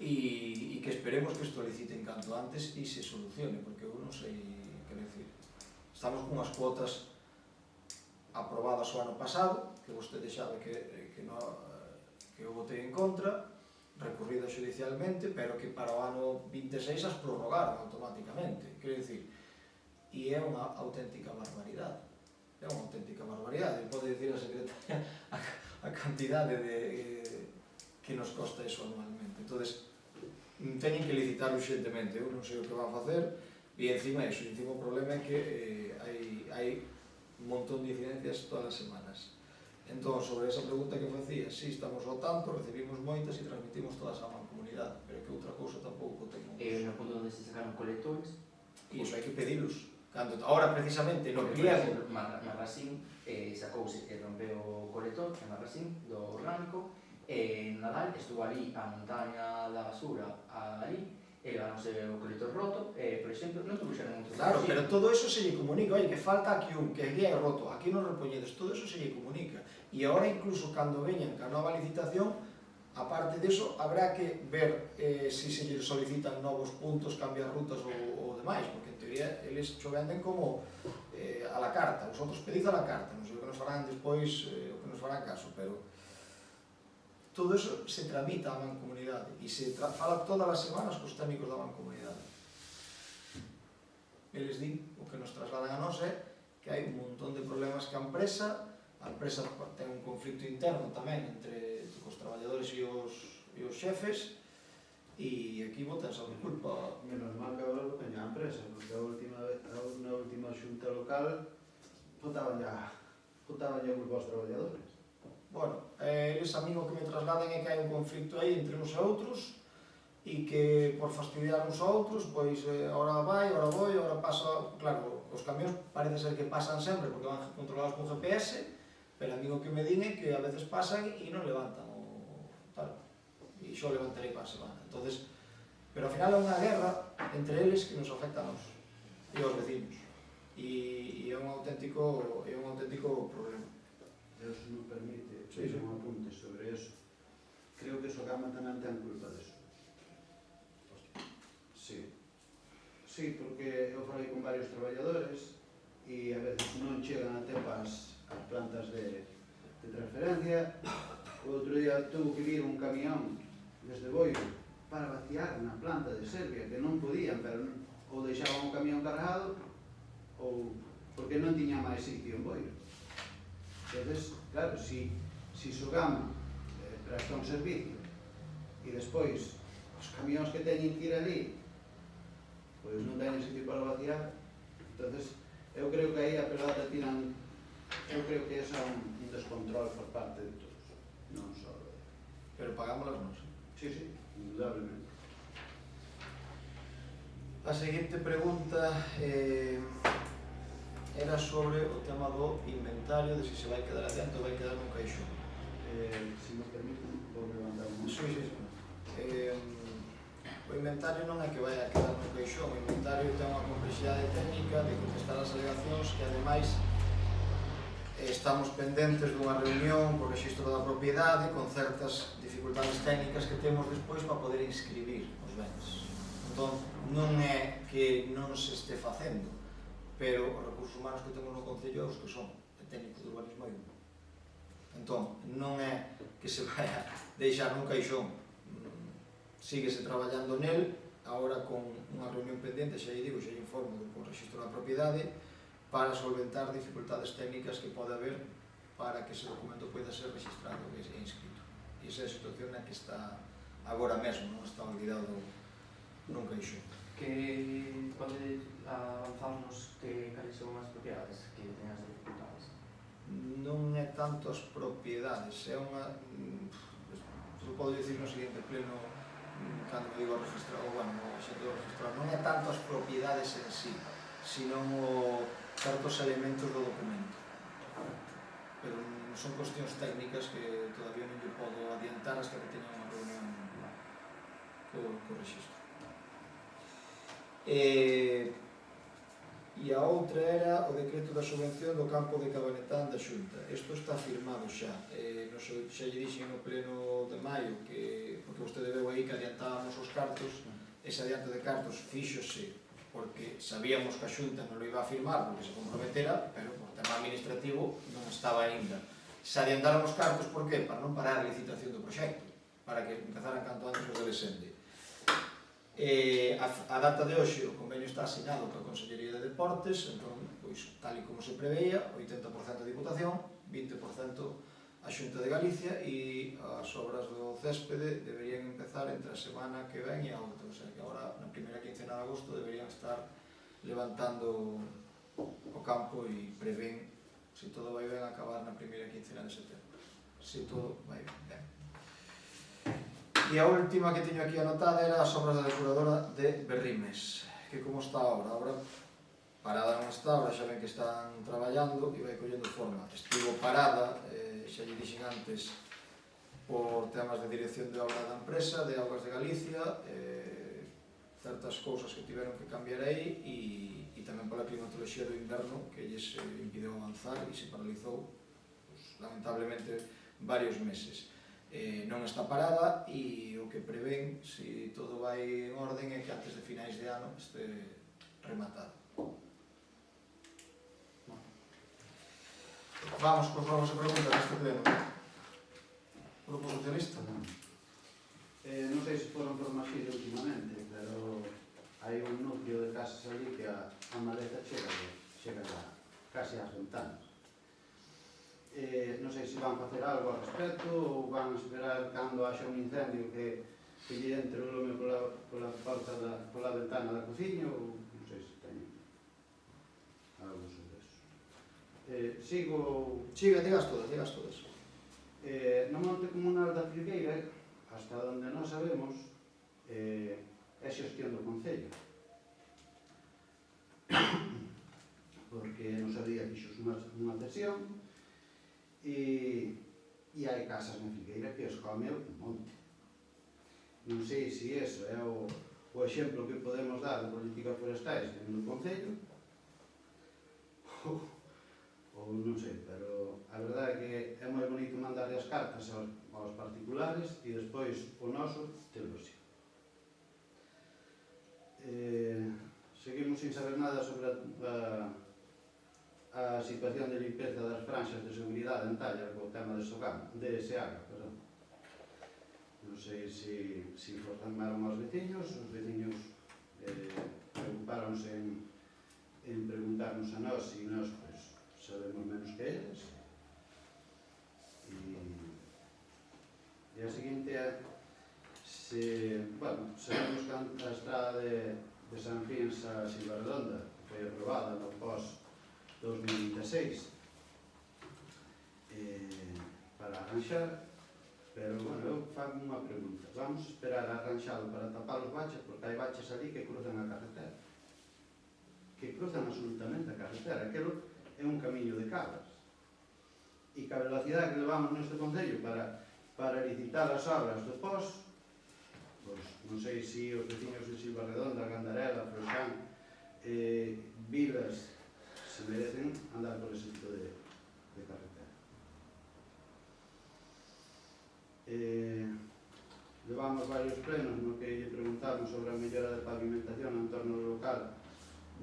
e que esperemos que isto liciten canto antes e se solucione, porque eu non sei, quero dicir, estamos con as cuotas aprobadas o ano pasado, que vostede sabe que eu votei en contra, recurrida judicialmente, pero que para o ano 26 as prorrogaron automáticamente. Quero dicir, e é unha auténtica barbaridade. É unha auténtica barbaridade. Pode dicir a secretaria a cantidade que nos costa eso anualmente. Entonces, teñen que licitar urgentemente. Eu non sei o que van a facer, e encima eso, encima o problema é que hai un montón de incidencias todas as semanas. Entón, sobre esa pregunta que facías, sí, estamos ao tanto, recibimos moitas e transmitimos todas á mancomunidade, pero que outra cousa tampouco temos. No punto onde se sacaron colectores, E iso hai que pedilos. Ahora, precisamente, no pliego... Marrasín sacouse e rompeu o colector en Marrasín do orgánico, en Nadal estuvo ali a montaña da basura ali, leváronse o colector roto, por exemplo, non trouxeron outro. Claro, pero todo eso se lle comunica, oye, que falta aquí un, que aquí é roto, aquí non repolledes, todo eso se lle comunica. E agora, incluso, cando veñan ca nova licitación, aparte deso, habrá que ver se se lle solicitan novos puntos, cambiar rutas ou demais, porque en teoría eles xo venden como a la carta, os outros pedid a la carta, non sei o que nos farán despois, o que nos farán caso, pero todo eso se tramita á mancomunidade e se fala todas as semanas cos técnicos da mancomunidade. Eles din, o que nos trasladan a nós é que hai un montón de problemas que a empresa ten un conflicto interno tamén entre os traballadores e os xefes, e aquí botanse a culpa. Menos mal que agora lo teña a empresa, porque na última xunta local botaban ya culpa aos traballadores. Bueno, eles a mí o que me trasladan é que hai un conflicto aí entre uns e outros, e que por fastidiar uns a outros, pois ora vai, ora voi, ora pasa. Claro, os camións parece ser que pasan sempre porque van controlados con GPS, pero a mí o que me din é que a veces pasan e non levantan o tal, e xo levantarei para a semana. Entonces, pero ao final é unha guerra entre eles que nos afecta a nós e aos vecinos, e é un auténtico problema. Eu, se me permite, Sí, sí. un apunte sobre eso. Creo que Sogama tamén ten culpa deso. Sí. Sí, porque eu falei con varios traballadores e a veces non chegan a tempo as plantas de transferencia. O outro día tuvo que vir un camión desde Boiro para vaciar na planta de Serbia, que non podían, pero ou deixaban o camión cargado ou porque non tiña máis sitio en Boiro. Entonces, claro, si Sogama presta un servicio e despois os camións que teñen que ir ali pois non teñen sitio para vaciar, entonces eu creo que aí a pelota tiran, eu creo que é un descontrol por parte de todos, non só de... Pero pagámoslas nós. Sí, indudablemente. A seguinte pregunta era sobre o tema do inventario, de se vai quedar adiante ou vai quedar nun caixón. Se me permiten, vou levantar un... Sí. O inventario non é que vai a quedar nun caixón, o inventario ten unha complexidade técnica de contestar as alegacións que, ademais, estamos pendentes dunha reunión co rexistro da propiedade con certas dificultades técnicas que temos despois para poder inscribir os bens. Entón, non é que non se este facendo, pero os recursos humanos que temos no Concello os que son, o técnico de urbanismo hai un. Entón, non é que se vai a deixar nun caixón, síguese traballando nel, agora con unha reunión pendente, xa lle digo, xa lle informo con o rexistro da propiedade, para solventar dificultades técnicas que pode haber para que ese documento poida ser registrado e inscrito. E esa é a situación na que está agora mesmo, non está olvidado nun caixón. Que pode avanzarnos que cales son as propiedades que ten as dificultades? Non é tanto as propiedades, é unha... Eu podo dicir no seguinte pleno, cando me digo registrado, bueno, o xeito registrado, non é tanto as propiedades en sí, sino certos elementos do documento. Pero son cuestións técnicas que todavía non lle podo adiantar hasta que teña unha reunión co rexistro. E a outra era o decreto da subvención do campo de Cabanetán da Xunta. Isto está firmado xa. Xa lle dixen no pleno de maio, porque vostede veu aí que adiantábamos os cartos, ese adianto de cartos fíxose porque sabíamos que a Xunta non lo iba a firmar porque se comprometera, pero por tema administrativo non estaba aínda. Se adiantaron os cartos, por qué? Para non parar a licitación do proxecto. para que empezaran canto antes os de Lesende. A data de hoxe o convenio está asignado pola Consellería de Deportes, entón, pois, tal e como se preveía, 80% de Diputación, 20% a Xunta de Galicia, e as obras do céspede deberían empezar entre a semana que ven e a outra, o sea que agora na primeira quincena de agosto deberían estar levantando o campo e prevén, se todo vai ben, acabar na primeira quincena de setembro, se todo vai ben. E a última que teño aquí anotada era as obras da depuradora de Berrimes, que como está a obra parada non está, ahora xa ven que están traballando e vai collendo forma. Estivo parada, xa lle dixen antes, por temas de dirección de obra da empresa, de Augas de Galicia, certas cousas que tiveron que cambiar aí e tamén pola climatoloxía do inverno que lles impideu avanzar e se paralizou, pues, lamentablemente, varios meses. Non está parada e o que prevén, se todo vai en orden, é que antes de finais de ano este rematado. Vamos con novas preguntas neste pleno. Grupo Socialista? Non sei se foron por Maxide últimamente, pero hai un núcleo de casas ali que a maleza chega casi ás ventanas. Non sei se van facer algo ao respecto ou van esperar cando haxa un incendio que lle entre o lume pola porta pola ventana da cociña ou non sei se teñen algo sobre eso. Siga, digas todas. No monte comunal da Filgueira, hasta onde nós sabemos, é xestión do Concello. Porque non sabía que fixos unha cesión e hai casas na Filgueira que os come o monte. Non sei se iso é o exemplo que podemos dar de políticas forestais no Concello ou non sei, pero a verdade é que é moi bonito mandar as cartas aos particulares e despois o noso teloxe. Seguimos sin saber nada sobre a situación de limpeza das franxas de seguridade en Talla co tema de Seaga, perdón. Non sei se informaron aos veciños preocuparonse en preguntarnos a nós e nós sabemos menos que eles. E a seguinte é sabemos que a estrada de San Fins a Silvarredonda foi aprobada no pós 2016 para arranxar, pero eu fago unha pregunta. Vamos esperar a arranxalo para tapar os baches, porque hai baches ali que cruzan a carretera, que cruzan absolutamente a carretera. Aquilo é un camiño de cabras e que a velocidade que levamos neste Concello para licitar as obras do pós, pois non sei se os veciños de Silvarredonda, Gandarela, Froxán, Vilas se merecen andar por ese tipo de carretera. Levamos varios plenos no que lle preguntamos sobre a mellora de pavimentación en torno ao local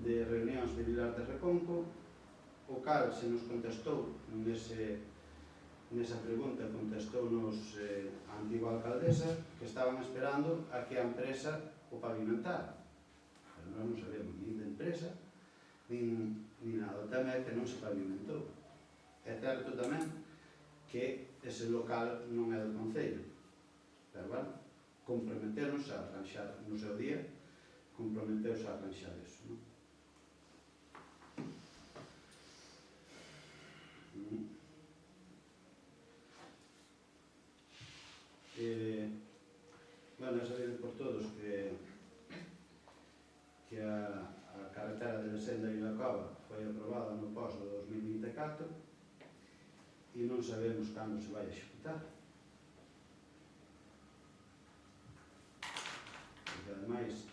de reunións de Vilar de Reconco, o cal se nos contestou nesa pregunta, contestounos a antigua alcaldesa que estaban esperando a que a empresa o pavimentara, pero nós non sabemos nin de empresa nin nada. O tema é que non se pavimentou. É certo tamén que ese local non é do Concello, pero bueno, comprometernos a arranxar no seu día, comprometeus a arranxar eso, non? Bueno, é sabido por todos que a carretera de Lesende a Vilacova foi aprobada no pós do 2024 e non sabemos cando se vai executar. Porque ademais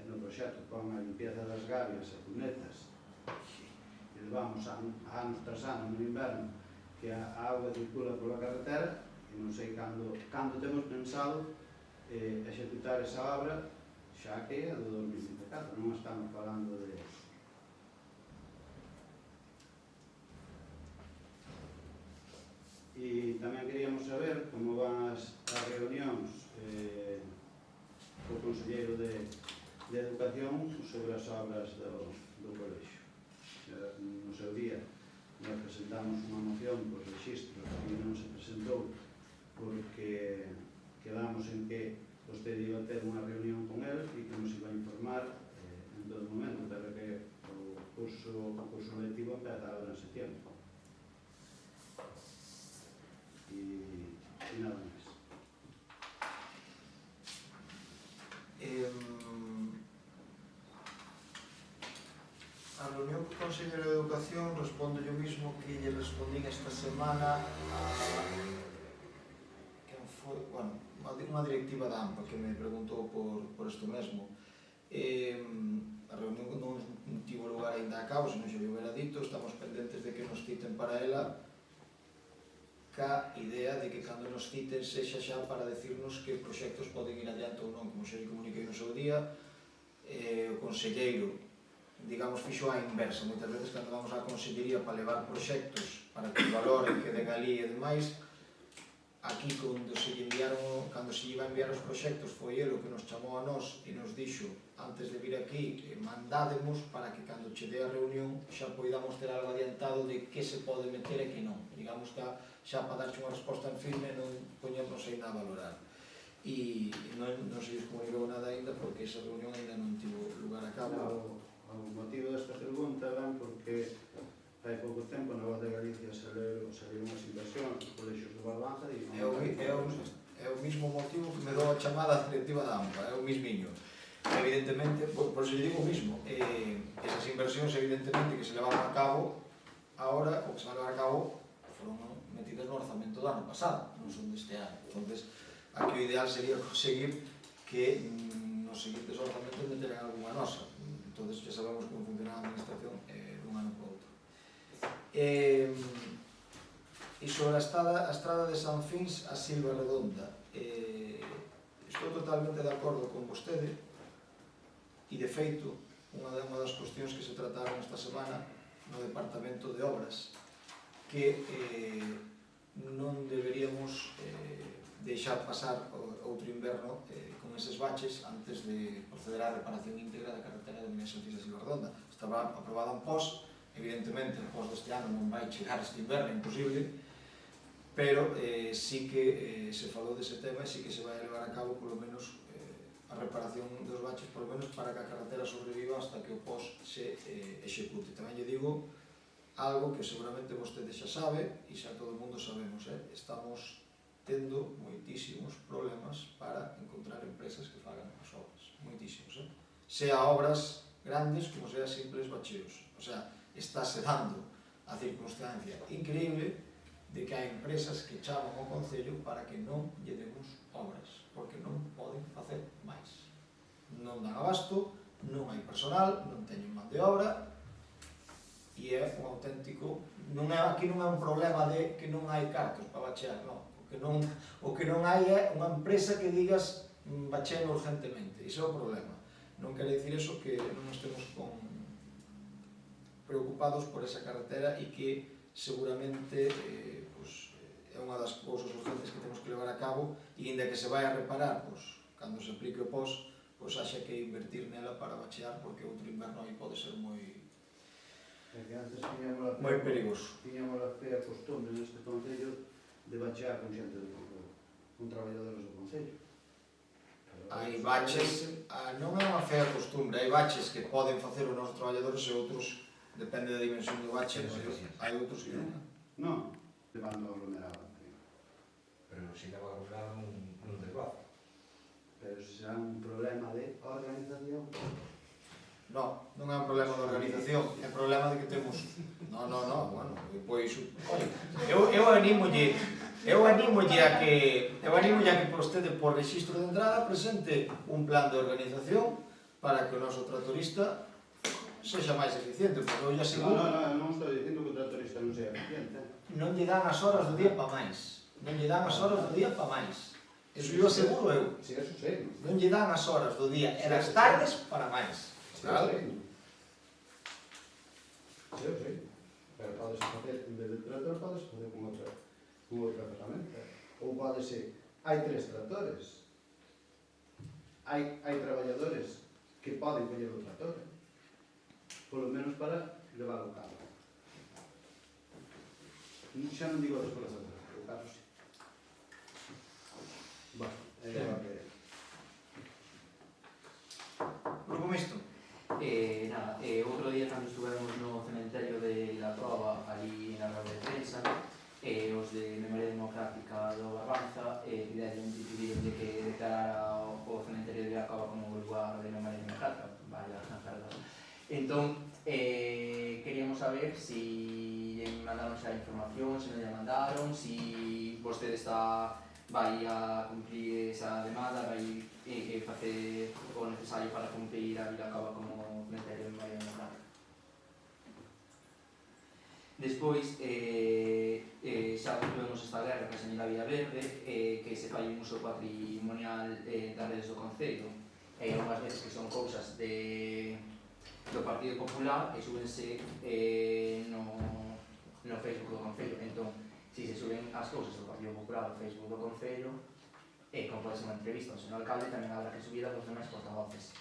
no proxecto pon a limpieza das gavias e cunetas e levamos anos tras ano no inverno que a auga circula pola carretera e non sei cando temos pensado executar esa obra, xa que é do 2024, non estamos falando de... E tamén queríamos saber como van as reunións Conselleiro de Educación sobre as obras do colexio. No seu día nos presentamos unha moción por registro que non se presentou porque quedamos en que vostede iba a ter unha reunión con el e que nos iba a informar en todo momento, pero que o curso lectivo empeza agora en septiembre. E nada máis. A reunión co Conselleiro de Educación respondo yo mismo que lle respondín esta semana a quen foi, bueno, unha directiva da AMPA que me preguntou por isto mesmo. A reunión non tivo lugar ainda a cabo, se non xe houbera dito, estamos pendentes de que nos citen para ela, ca idea de que cando nos citen sexa xa para decirnos que proxectos poden ir adiante ou non, como xa lle comuniquei no seu día. O conselleiro, digamos, fixo a inversa. Moitas veces cando vamos á consellería para levar proxectos para que valoren, que den ali e demais, aquí cando se lle iba a enviar os proxectos foi el o que nos chamou a nós e nos dixo antes de vir aquí mandádemos para que cando che dé a reunión xa poidamos ter algo adiantado de que se pode meter e que non, digamos que xa para darche unha resposta en firme non poñernos aí a valorar e non se lles comunicou nada ainda porque esa reunión ainda non tivo lugar a cabo. O motivo desta pregunta van porque hai pouco tempo na Voz de Galicia saliu unhas inversións dos colexios de Barbanza e É o mismo motivo que me dou a chamada directiva da AMPA, é o mismiño. Evidentemente, por eso lle digo o mismo, esas inversións evidentemente que se levaron a cabo agora, o que se van a levar a cabo foron metidas no orzamento do ano pasado, non son deste ano. Entonces, aquí o ideal sería conseguir que nos seguintes orzamentos meteran algunha nosa. Entonces, xa sabemos como funciona a administración dun ano para outro. E sobre a estrada de San Fins a Silva Redonda, estou totalmente de acordo con vostede e, de feito, unha das cuestións que se trataron esta semana no Departamento de Obras que non deberíamos deixar pasar outro inverno con eses baches antes de proceder á reparación íntegra da carretera de San Fins a Silva Redonda. Estaba aprobada en pos, evidentemente, en pos deste ano non vai chegar este inverno, imposible, pero sí que se falou dese tema e sí que se vai levar a cabo polo menos a reparación dos baches, polo menos para que a carretera sobreviva hasta que o pos se execute. Tamén lle digo algo que seguramente vostede xa sabe e xa todo o mundo sabemos, estamos tendo moitísimos problemas para encontrar empresas que fagan as obras, moitísimos, sea obras grandes como sea simples bacheos. O sea, estáse dando a circunstancia increíble de que hai empresas que chaman ao Concello para que non lle demos obras, porque non poden facer máis. Non dan abasto, non hai personal, non teñen man de obra, e é un auténtico... Aquí non é un problema de que non hai cartos para bachear, non. O que non hai é unha empresa que digas bacheen urgentemente, iso é o problema. Non quere dicir eso que non estemos preocupados por esa carretera e que seguramente é unha das cousas urgentes que temos que levar a cabo e inda que se vai a reparar, cando se aplique o pos, haxa que invertir nela para bachear porque outro inverno aí pode ser moi perigoso. Tiñamos a fea costumbre neste Concello de bachear con xente con traballadores do Concello. Hai baches, non é unha fea costumbre, hai baches que poden facer os nosos traballadores e outros, depende da dimensión do bache, hai outros que non. Non, levando aglomerado. Pero se leva aglomerado non desguaza. Pero se será un problema de organización. Non é un problema de organización, é un problema de que temos... bueno, pois... Eu anímolle a que vostede por rexistro de entrada presente un plan de organización para que o noso tratorista sexa máis eficiente, porque eu lle aseguro... Non estou dicindo que o tratorista non sea eficiente. Non lle dan as horas do día para máis. Eso eu aseguro eu. Si, eso sei. Non lle dan as horas do día e das tardes para máis. Eu sei. Pero podes facer, en vez de trator, podes facer con outra ferramenta. Ou pode ser, hai 3 tratores. hai traballadores que poden coller o tractor, polo menos para levar o cabo. Xa non digo desplazador, o carro sí. Bueno, Grupo mixto. Nada, outro día cando estuvemos no cementerio de La Prova, ali na rueda de prensa, os de Memoria Democrática do Barbanza pediron de que declarara o cementerio de Vilacova como lugar de Memoria Democrática. Vaya, perdón. Entón, queríamos saber si mandaron xa información, se non lle mandaron, si vostede vai a cumprir esa demanda, vai facer o necesario para cumprir a Vilacova como cementerio de Memoria Democrática. Despois, xa tuvemos esta guerra que a señora Villaverde, que se fai un uso patrimonial das redes do Concello, e unhas veces que son cousas do Partido Popular e súbense no Facebook do Concello. Entón, si se suben as cousas do Partido Popular ao Facebook do Concello, como pode ser unha entrevista ao señor alcalde, tamén habrá que subir a dos demais portavoces.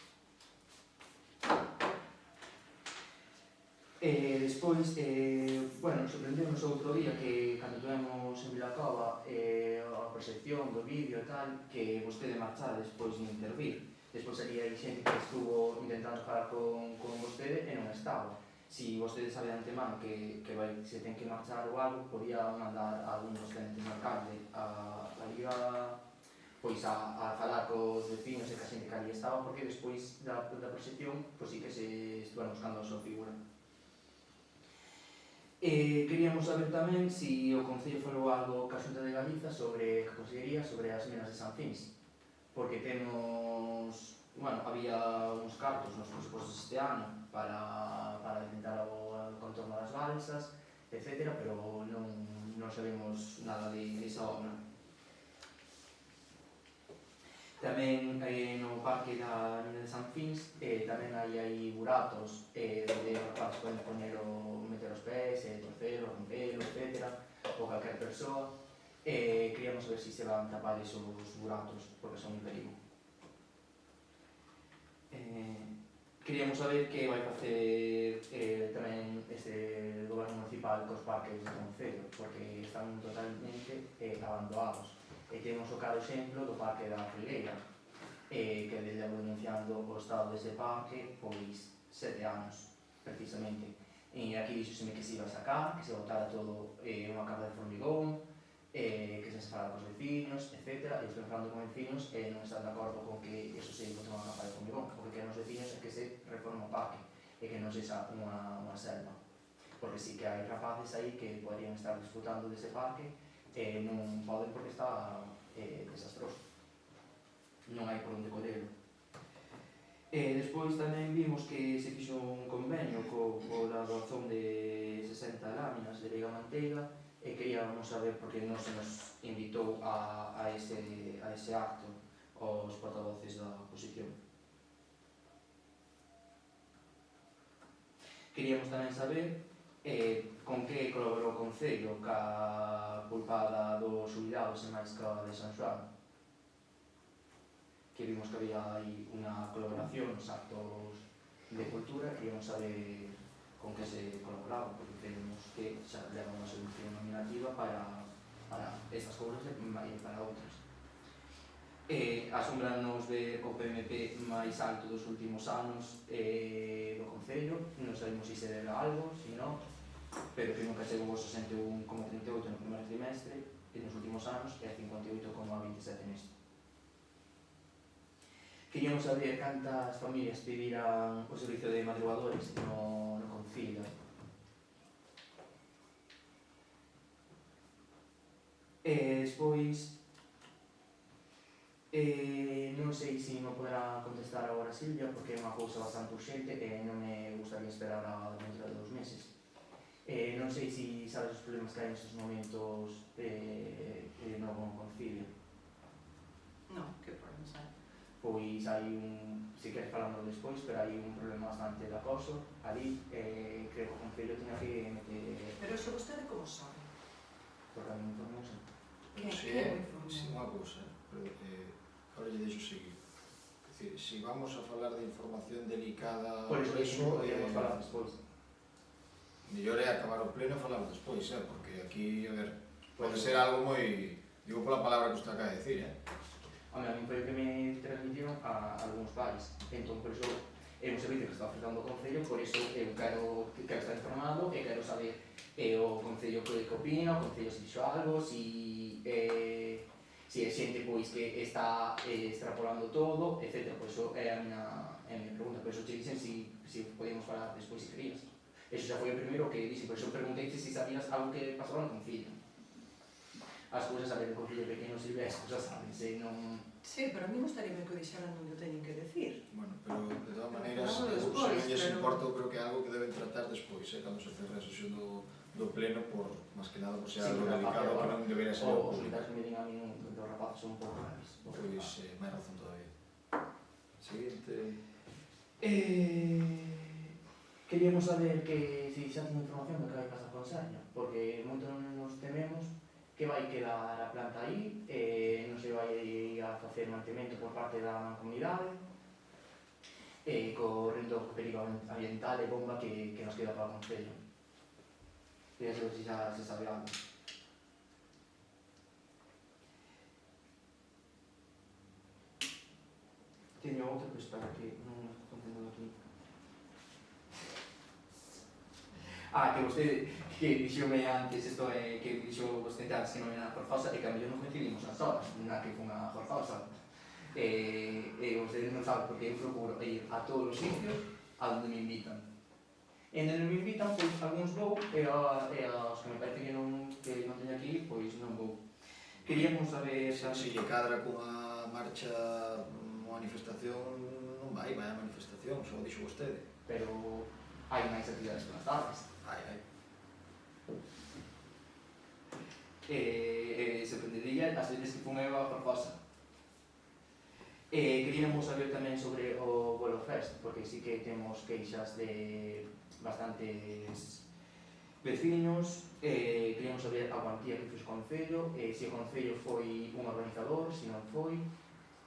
Despois, sorprendemos outro día que cando tuvemos en Vilacova a proxección do vídeo e tal, que vostede marchara despois de intervir. Despois ali hai xente que estuvo intentando falar con vostede e non estaba. Si vostede sabe de antemano que se ten que marchar ou algo, podía mandar a algún dos tenentes do alcalde a falar cos vecinos e ca xente que ali estaba, porque despois da proxección, sí que se estuveron buscando a súa figura. Queríamos saber tamén se o Concello falou algo ca Xunta de Galiza sobre a Consellería sobre as minas de San Fins, porque había uns cartos nos presupostos este ano para intentar o contorno das balsas, etc., pero non sabemos nada de esa obra. Tamén no parque da mina de San Fins tamén hai buratos onde os rapazes poden meter os pés, torcelo, rompelo, etc., ou calquer persoa. Queríamos saber se van tapar esos buratos, porque son un perigo. Queríamos saber que vai facer tamén este goberno municipal cos parques do Concello, porque están totalmente abandonados. E temos o claro exemplo do Parque da Filgueira, que levo denunciando o estado dese parque 7 anos, precisamente. E aquí dixoseme que se iba a sacar, que se botara todo unha capa de formigón, que se enfadara cos vecinos, etc. E estou falando con vecinos e non están de acordo con que eso se bote unha capa de formigón, porque que nos vecinos é que se reforma o parque e que non se xa unha selva. Porque sí que hai rapaces aí que podrían estar disfrutando dese parque e non poden porque está desastroso. Non hai por onde collelo. Despois tamén vimos que se fixo un convenio coa doazón de 60 láminas de Liga Manteiga e queríamos saber porque non se nos invitou a ese acto os portavoces da oposición. Queríamos tamén saber con que colaborou o Concello ca culpada dos xubilados e máis ca de San Xoán, que vimos que había aí unha colaboración nos actos de cultura. Queríamos saber con que se colaboraba, porque creemos que xa leva unha solución nominativa para estas cousas e para outras. Asombranos ver o PMP máis alto dos últimos anos do Concello. Non sabemos se se debe a algo, se non, pero que nunca chegou aos 61,38 no primeiro trimestre e nos últimos anos é 58,27 neste. Queríamos saber cantas familias pediran o servicio de madrugadores no Concello. Despois, non sei se me poderá contestar agora Silvia, porque é unha cousa bastante urxente e non me gustaría esperar a dentro de 2 meses. Non sei se sabes os problemas que hai nestes momentos no Concello. Non, que problemas hai? Pois hai se queres falando despois, pero hai un problema bastante de acoso ali, creo que o Concello tiña que meter... Pero iso vostede como sabe? Porque a mí informouse. Si é unha cousa, pero ahora lle deixo seguir. decir, si vamos a falar de información delicada, Por iso podemos falar despois. mellor é acabar o pleno e falar despois, porque aquí, a ver, pode ser algo moi, digo pola palabra que usted acaba de decir, A mí foi o que me transmitiron a algúns pais. Entón, por iso, é un servicio que está ofertando o Concello, por iso eu quero estar informado e quero saber o Concello que opina, o Concello se dixo algo, si é xente pois que está extrapolando todo, etc. Por iso é a minha pregunta, por iso te dixen si podíamos falar despois se querías. Eso xa foi o primeiro que dixen, por iso preguntei se sabías algo que pasaba no Concello. As cousas a ver, o Concello pequeno silvestre, xa saben, se non... Sí, pero a mí gustaría que o dixeran onde o teñen que decir. Bueno, pero de todas maneiras, Falamos se despois, non lles pero- importa, eu creo que é algo que deben tratar despois, cando se cerre a sesión do pleno, por, máis que nada, por ser Sí, algo pero delicado aparte, que non debería ser Os público. solitarios que me din a mí dos rapazes son un pouco graves. Pois, máis razón todavía. Seguinte... Queríamos saber que se xa ten información de que vai pasar con Sarña, porque moito nos tememos que vai quedar a planta aí, non se vai a facer mantemento por parte da comunidade, correndo o perigo ambiental e bomba que nos queda para o Concello. Quería saber se xa se sabe algo. Teño outro, pero espera que non estou entendendo aquí. Que vostede, que dixome antes, isto é que dixo vostede antes que non era Jorjosa, e que a mellor non coincidimos as horas, na que fun a Jorjosa. E vostede non sabe, porque eu procuro ir a todos os sitios a onde me invitan. E onde non me invitan, pois, algúns vou, e aos que me parece que non teño aquí, pois non vou. Queríamos saber... Se lle cadra cunha marcha, unha manifestación, non vai a manifestación, só dixo vostede. Pero hai máis actividades polas tardes. Ai. Sorprendería as veces que fun eu a Jorjosa. Queríamos saber tamén sobre o Bolo Fest, porque sí que temos queixas de bastantes veciños. Queríamos saber a cuantía que fez o Concello, se o Concello foi un organizador, se non foi,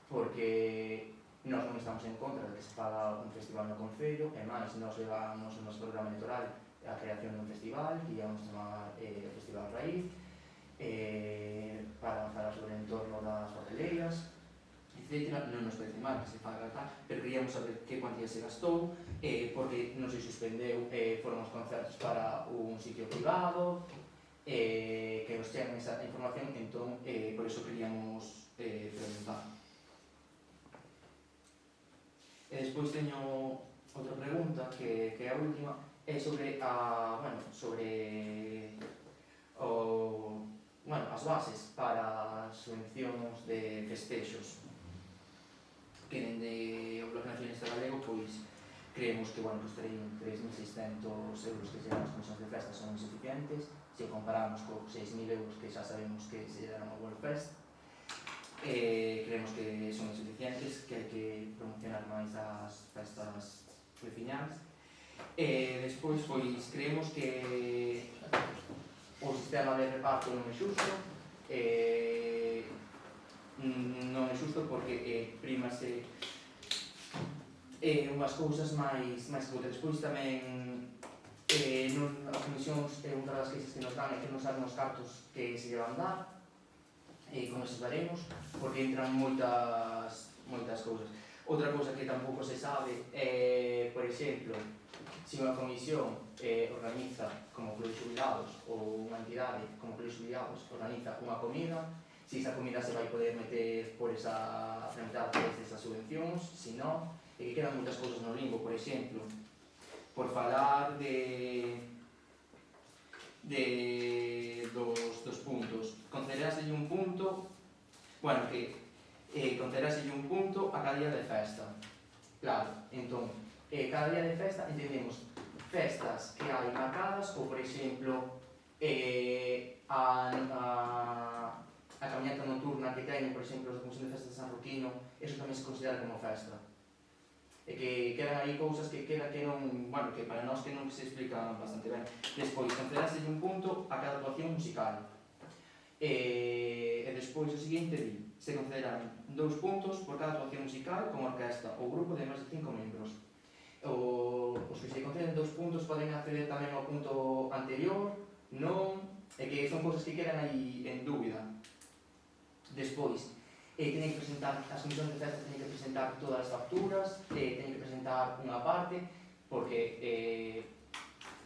porque nós non estamos en contra de que se faga un festival no Concello, e máis, nós levamos o noso programa electoral a creación dun festival, que íamos chamar Festival Raíz, para falar sobre o entorno das hoteleiras, etc. Non nos parece mal que se faga tal, pero queríamos saber que cuantía se gastou, porque non se suspendeu, foron os concertos para un sitio privado, que nos chegan esa información, entón, por iso queríamos preguntar. E despois teño outra pregunta, que é a última, é sobre as bases para as subvencións de festexos, que dende o Bloque Nacionalista Galego, pois, creemos que, os 3.600 euros que se dan as comisións de festa son insuficientes, se comparamos co 6.000 euros que xa sabemos que se dan ao World Fest. Creemos que son insuficientes, que hai que promocionar máis as festas veciñais. Despois, creemos que o sistema de reparto non é xusto, porque prímase unhas cousas máis que outras. Despois tamén as comisións, unha das queixas que nos dan é que non saben os cartos que se llevan dar, como se daremos, porque entran moitas cousas. Outra cousa que tampouco se sabe é, por exemplo, se unha comisión organiza como club de xubilados ou unha entidade como club de xubilados organiza unha comida, se esa comida se vai poder meter por esa tramitar por esas subvencións, se non, e que quedan moitas cousas no limbo, por exemplo, por falar dos puntos. Consideráselle un punto, consideráselle un punto a cada día de festa. Claro, entón, cada día de festa entendemos festas que hai marcadas, ou por exemplo, a caminhata nocturna que teñen, por exemplo, os Comisión de Festas de San Roquino, eso tamén se considera como festa. E que quedan aí cousas que non, que para nós que non se explican bastante ben. Despois, consideráselle un punto a cada actuación musical. E despois o seguinte di, se concederán 2 puntos por cada actuación musical con orquesta ou grupo de máis de 5 membros. Os que se conceden 2 puntos poden acceder tamén ao punto anterior, non, e que son cousas que quedan aí en dúbida. Despois, teñen que presentar, as comisións de festas teñen que presentar todas as facturas, teñen que presentar unha parte, porque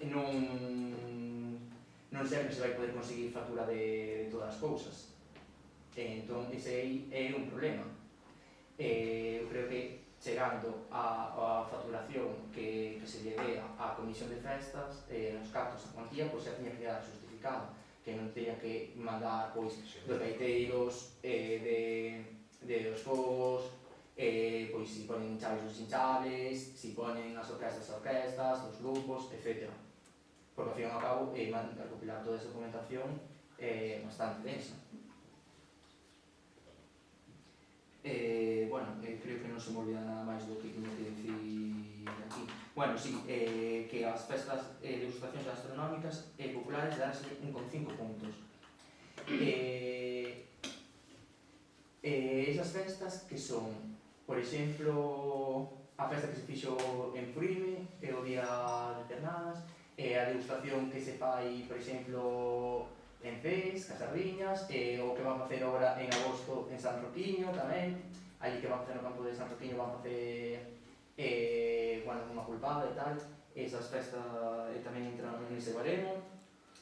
non sempre se vai poder conseguir factura de todas as cousas. Entón, ese aí é un problema. Eu creo que chegando a facturación que se lle dé á comisión de festas, os cartos, a cuantía, pois xa tiña que quedar justificado, que non teña que mandar pois dos gaiteiros, dos fogos, pois si ponen hinchables os hinchables, si ponen as orquestas, os grupos, etc. Porque ao fin e ao cabo, recopilar toda esa documentación é bastante densa. Bueno, creo que non se me olvida nada máis do que teño que decir aquí. Bueno, sí, que as festas de degustacións gastronómicas e populares darse 1,5 puntos. Esas festas que son, por exemplo, a festa que se fixo en Furime, o día de Ternadas, a degustación que se fai, por exemplo, en Cés, Casarriñas, o que van a facer agora en agosto en San Roquiño tamén, ali que van a facer no campo de San Roquiño van a facer unha culpada e tal, esas festas tamén entran nese baremo,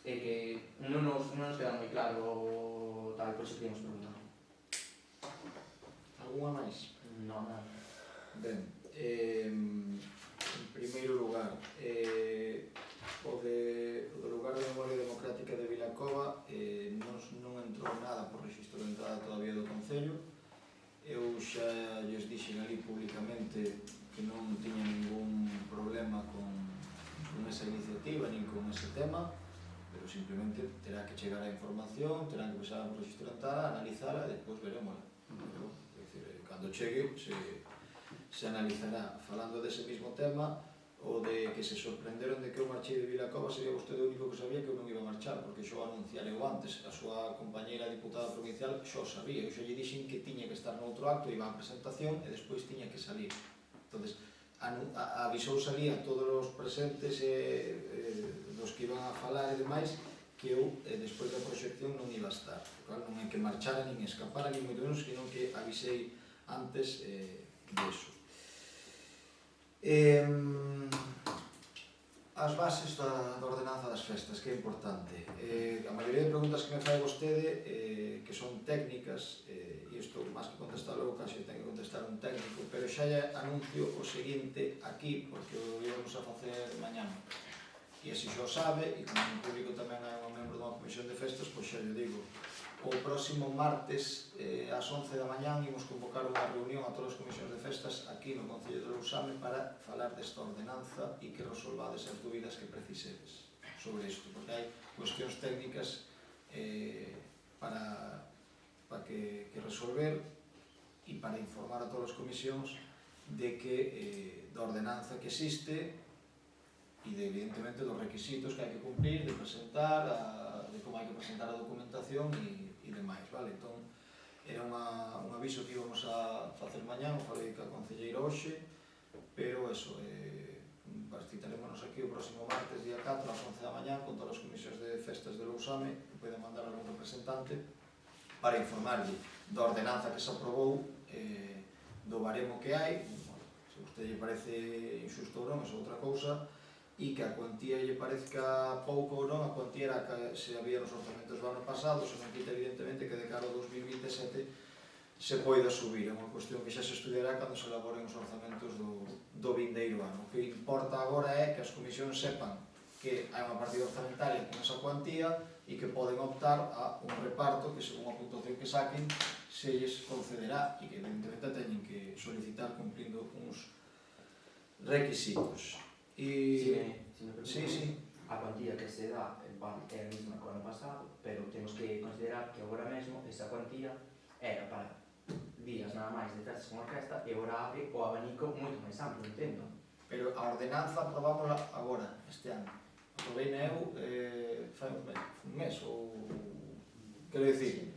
que non nos queda moi claro tal, por iso queríamos preguntar. Alguna máis? Non, nada. Ben, en primeiro lugar, o do lugar de memoria democrática de Vilacova non entrou nada por registro de entrada todavía do Concello. Eu xa lles dixen ali públicamente que non tiña ningún problema con esa iniciativa nin con ese tema, pero simplemente terá que chegar a información, terán que pasar por registro de entrada, analizala e despois veremos. Cando chegue se analizará. Falando dese mismo tema, o de que se sorprenderon de que eu marchei de Vilacova, sería vostede o único que sabía que eu non iba a marchar, porque xo anunciarei antes. A súa compañeira diputada provincial xo sabía, eu xa lle dixen que tiña que estar noutro acto, iba a presentación e despois tiña que salir. Entonces, avisou salía a todos os presentes dos que iban a falar e demais que eu, despois da proxección, non iba a estar. Non é que marchara, nin escapara, nin moito menos, senón que avisei antes disso. As bases da ordenanza das festas, que é importante. A maioría de preguntas que me fai vostede, que son técnicas, e isto, máis que contestar logo, casi ten que contestar un técnico, pero xa lle anuncio o seguinte aquí, porque o íbamos a facer mañán. E así xo sabe, e como en público tamén hai un membro dunha comisión de festas, pois xa lle digo. O próximo martes, ás 11 da mañán, imos convocar unha reunión a todas as comisións de festas aquí no Concello de Lousame para falar desta ordenanza e que resolvades as dúbidas que precisedes sobre isto, porque hai cuestións técnicas para que resolver e para informar a todas as comisións de que da ordenanza que existe e de, evidentemente, dos requisitos que hai que cumplir, de presentar, de como hai que presentar a documentación e demais, vale? Entón, era un aviso que íbamos a facer mañán, o falei ca concelleira hoxe, pero eso, citaremos aquí o próximo martes, día 4, ás 11 da mañán, con todas as comisións de festas de Lousame, que poden mandar algún representante para informarlle da ordenanza que se aprobou, do baremo que hai, se a vostede lle parece injusto ou non, é outra cousa, e que a cuantía lle parezca pouco ou non, a cuantía era que se había nos orzamentos do ano pasado, se non quita evidentemente que de cara ao 2027 se poida subir, é unha cuestión que xa se estudiará cando se elaboren os orzamentos do vindeiro ano. O que importa agora é que as comisións sepan que hai unha partida orzamentaria con esa cuantía e que poden optar a un reparto que, según a puntuación que saquen, se lles concederá e que evidentemente teñen que solicitar cumplindo uns requisitos. Si me permite, sí. a cuantía que se dá é a mesma que o ano pasado, pero temos que considerar que agora mesmo esa cuantía era para días nada máis de festas con orquesta e agora abre o abanico moito máis amplo, entendo. Pero a ordenanza aprobámola agora, este ano. Aproveina eu fai un mes ou Quero dicir,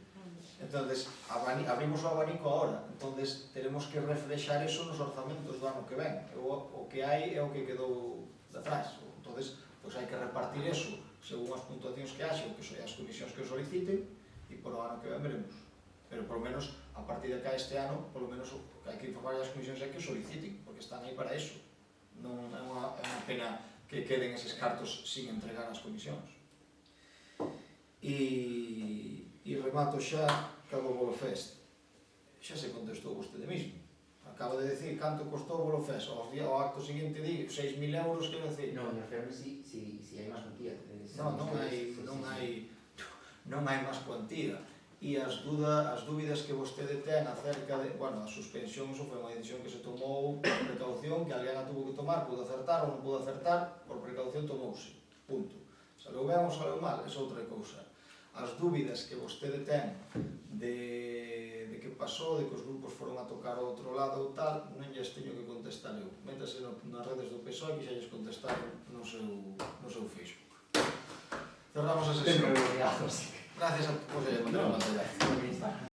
entonces abrimos o abanico ahora, entonces teremos que reflexar eso nos orzamentos do ano que ven. O que hai é o que quedou de atrás. Entonces, pois hai que repartir eso según as puntuacións que haxe, ou que son as comisións que o soliciten, e por o ano que ven veremos. Pero, por lo menos, a partir de acá este ano, por lo menos, o que hai que informar as comisións é que o soliciten, porque están aí para eso. Non é unha pena que queden eses cartos sin entregar ás comisións. E remato xa cabo o Bolofest. Xa se contestou vostede mesmo. Acaba de decir canto costou o Bolofest. Ao acto seguinte di 6.000 euros, quero decir. No, me refiero si hai máis cuantía. Non hai máis cuantía. E as dúbidas que vostede ten acerca de, bueno, a suspensión, iso foi unha decisión que se tomou por precaución, que alguén a tuvo que tomar, pudo acertar ou non pudo acertar, por precaución tomouse, punto. Saleu ben ou saleu mal, é outra cousa. As dúbidas que vostede ten de que pasou, de que os grupos foron a tocar ao outro lado ou tal, non lles teño que contestar eu. Métase nas redes do PSOE que xa lles contestaron no seu Facebook. Cerramos a sesión. Gracias a todos.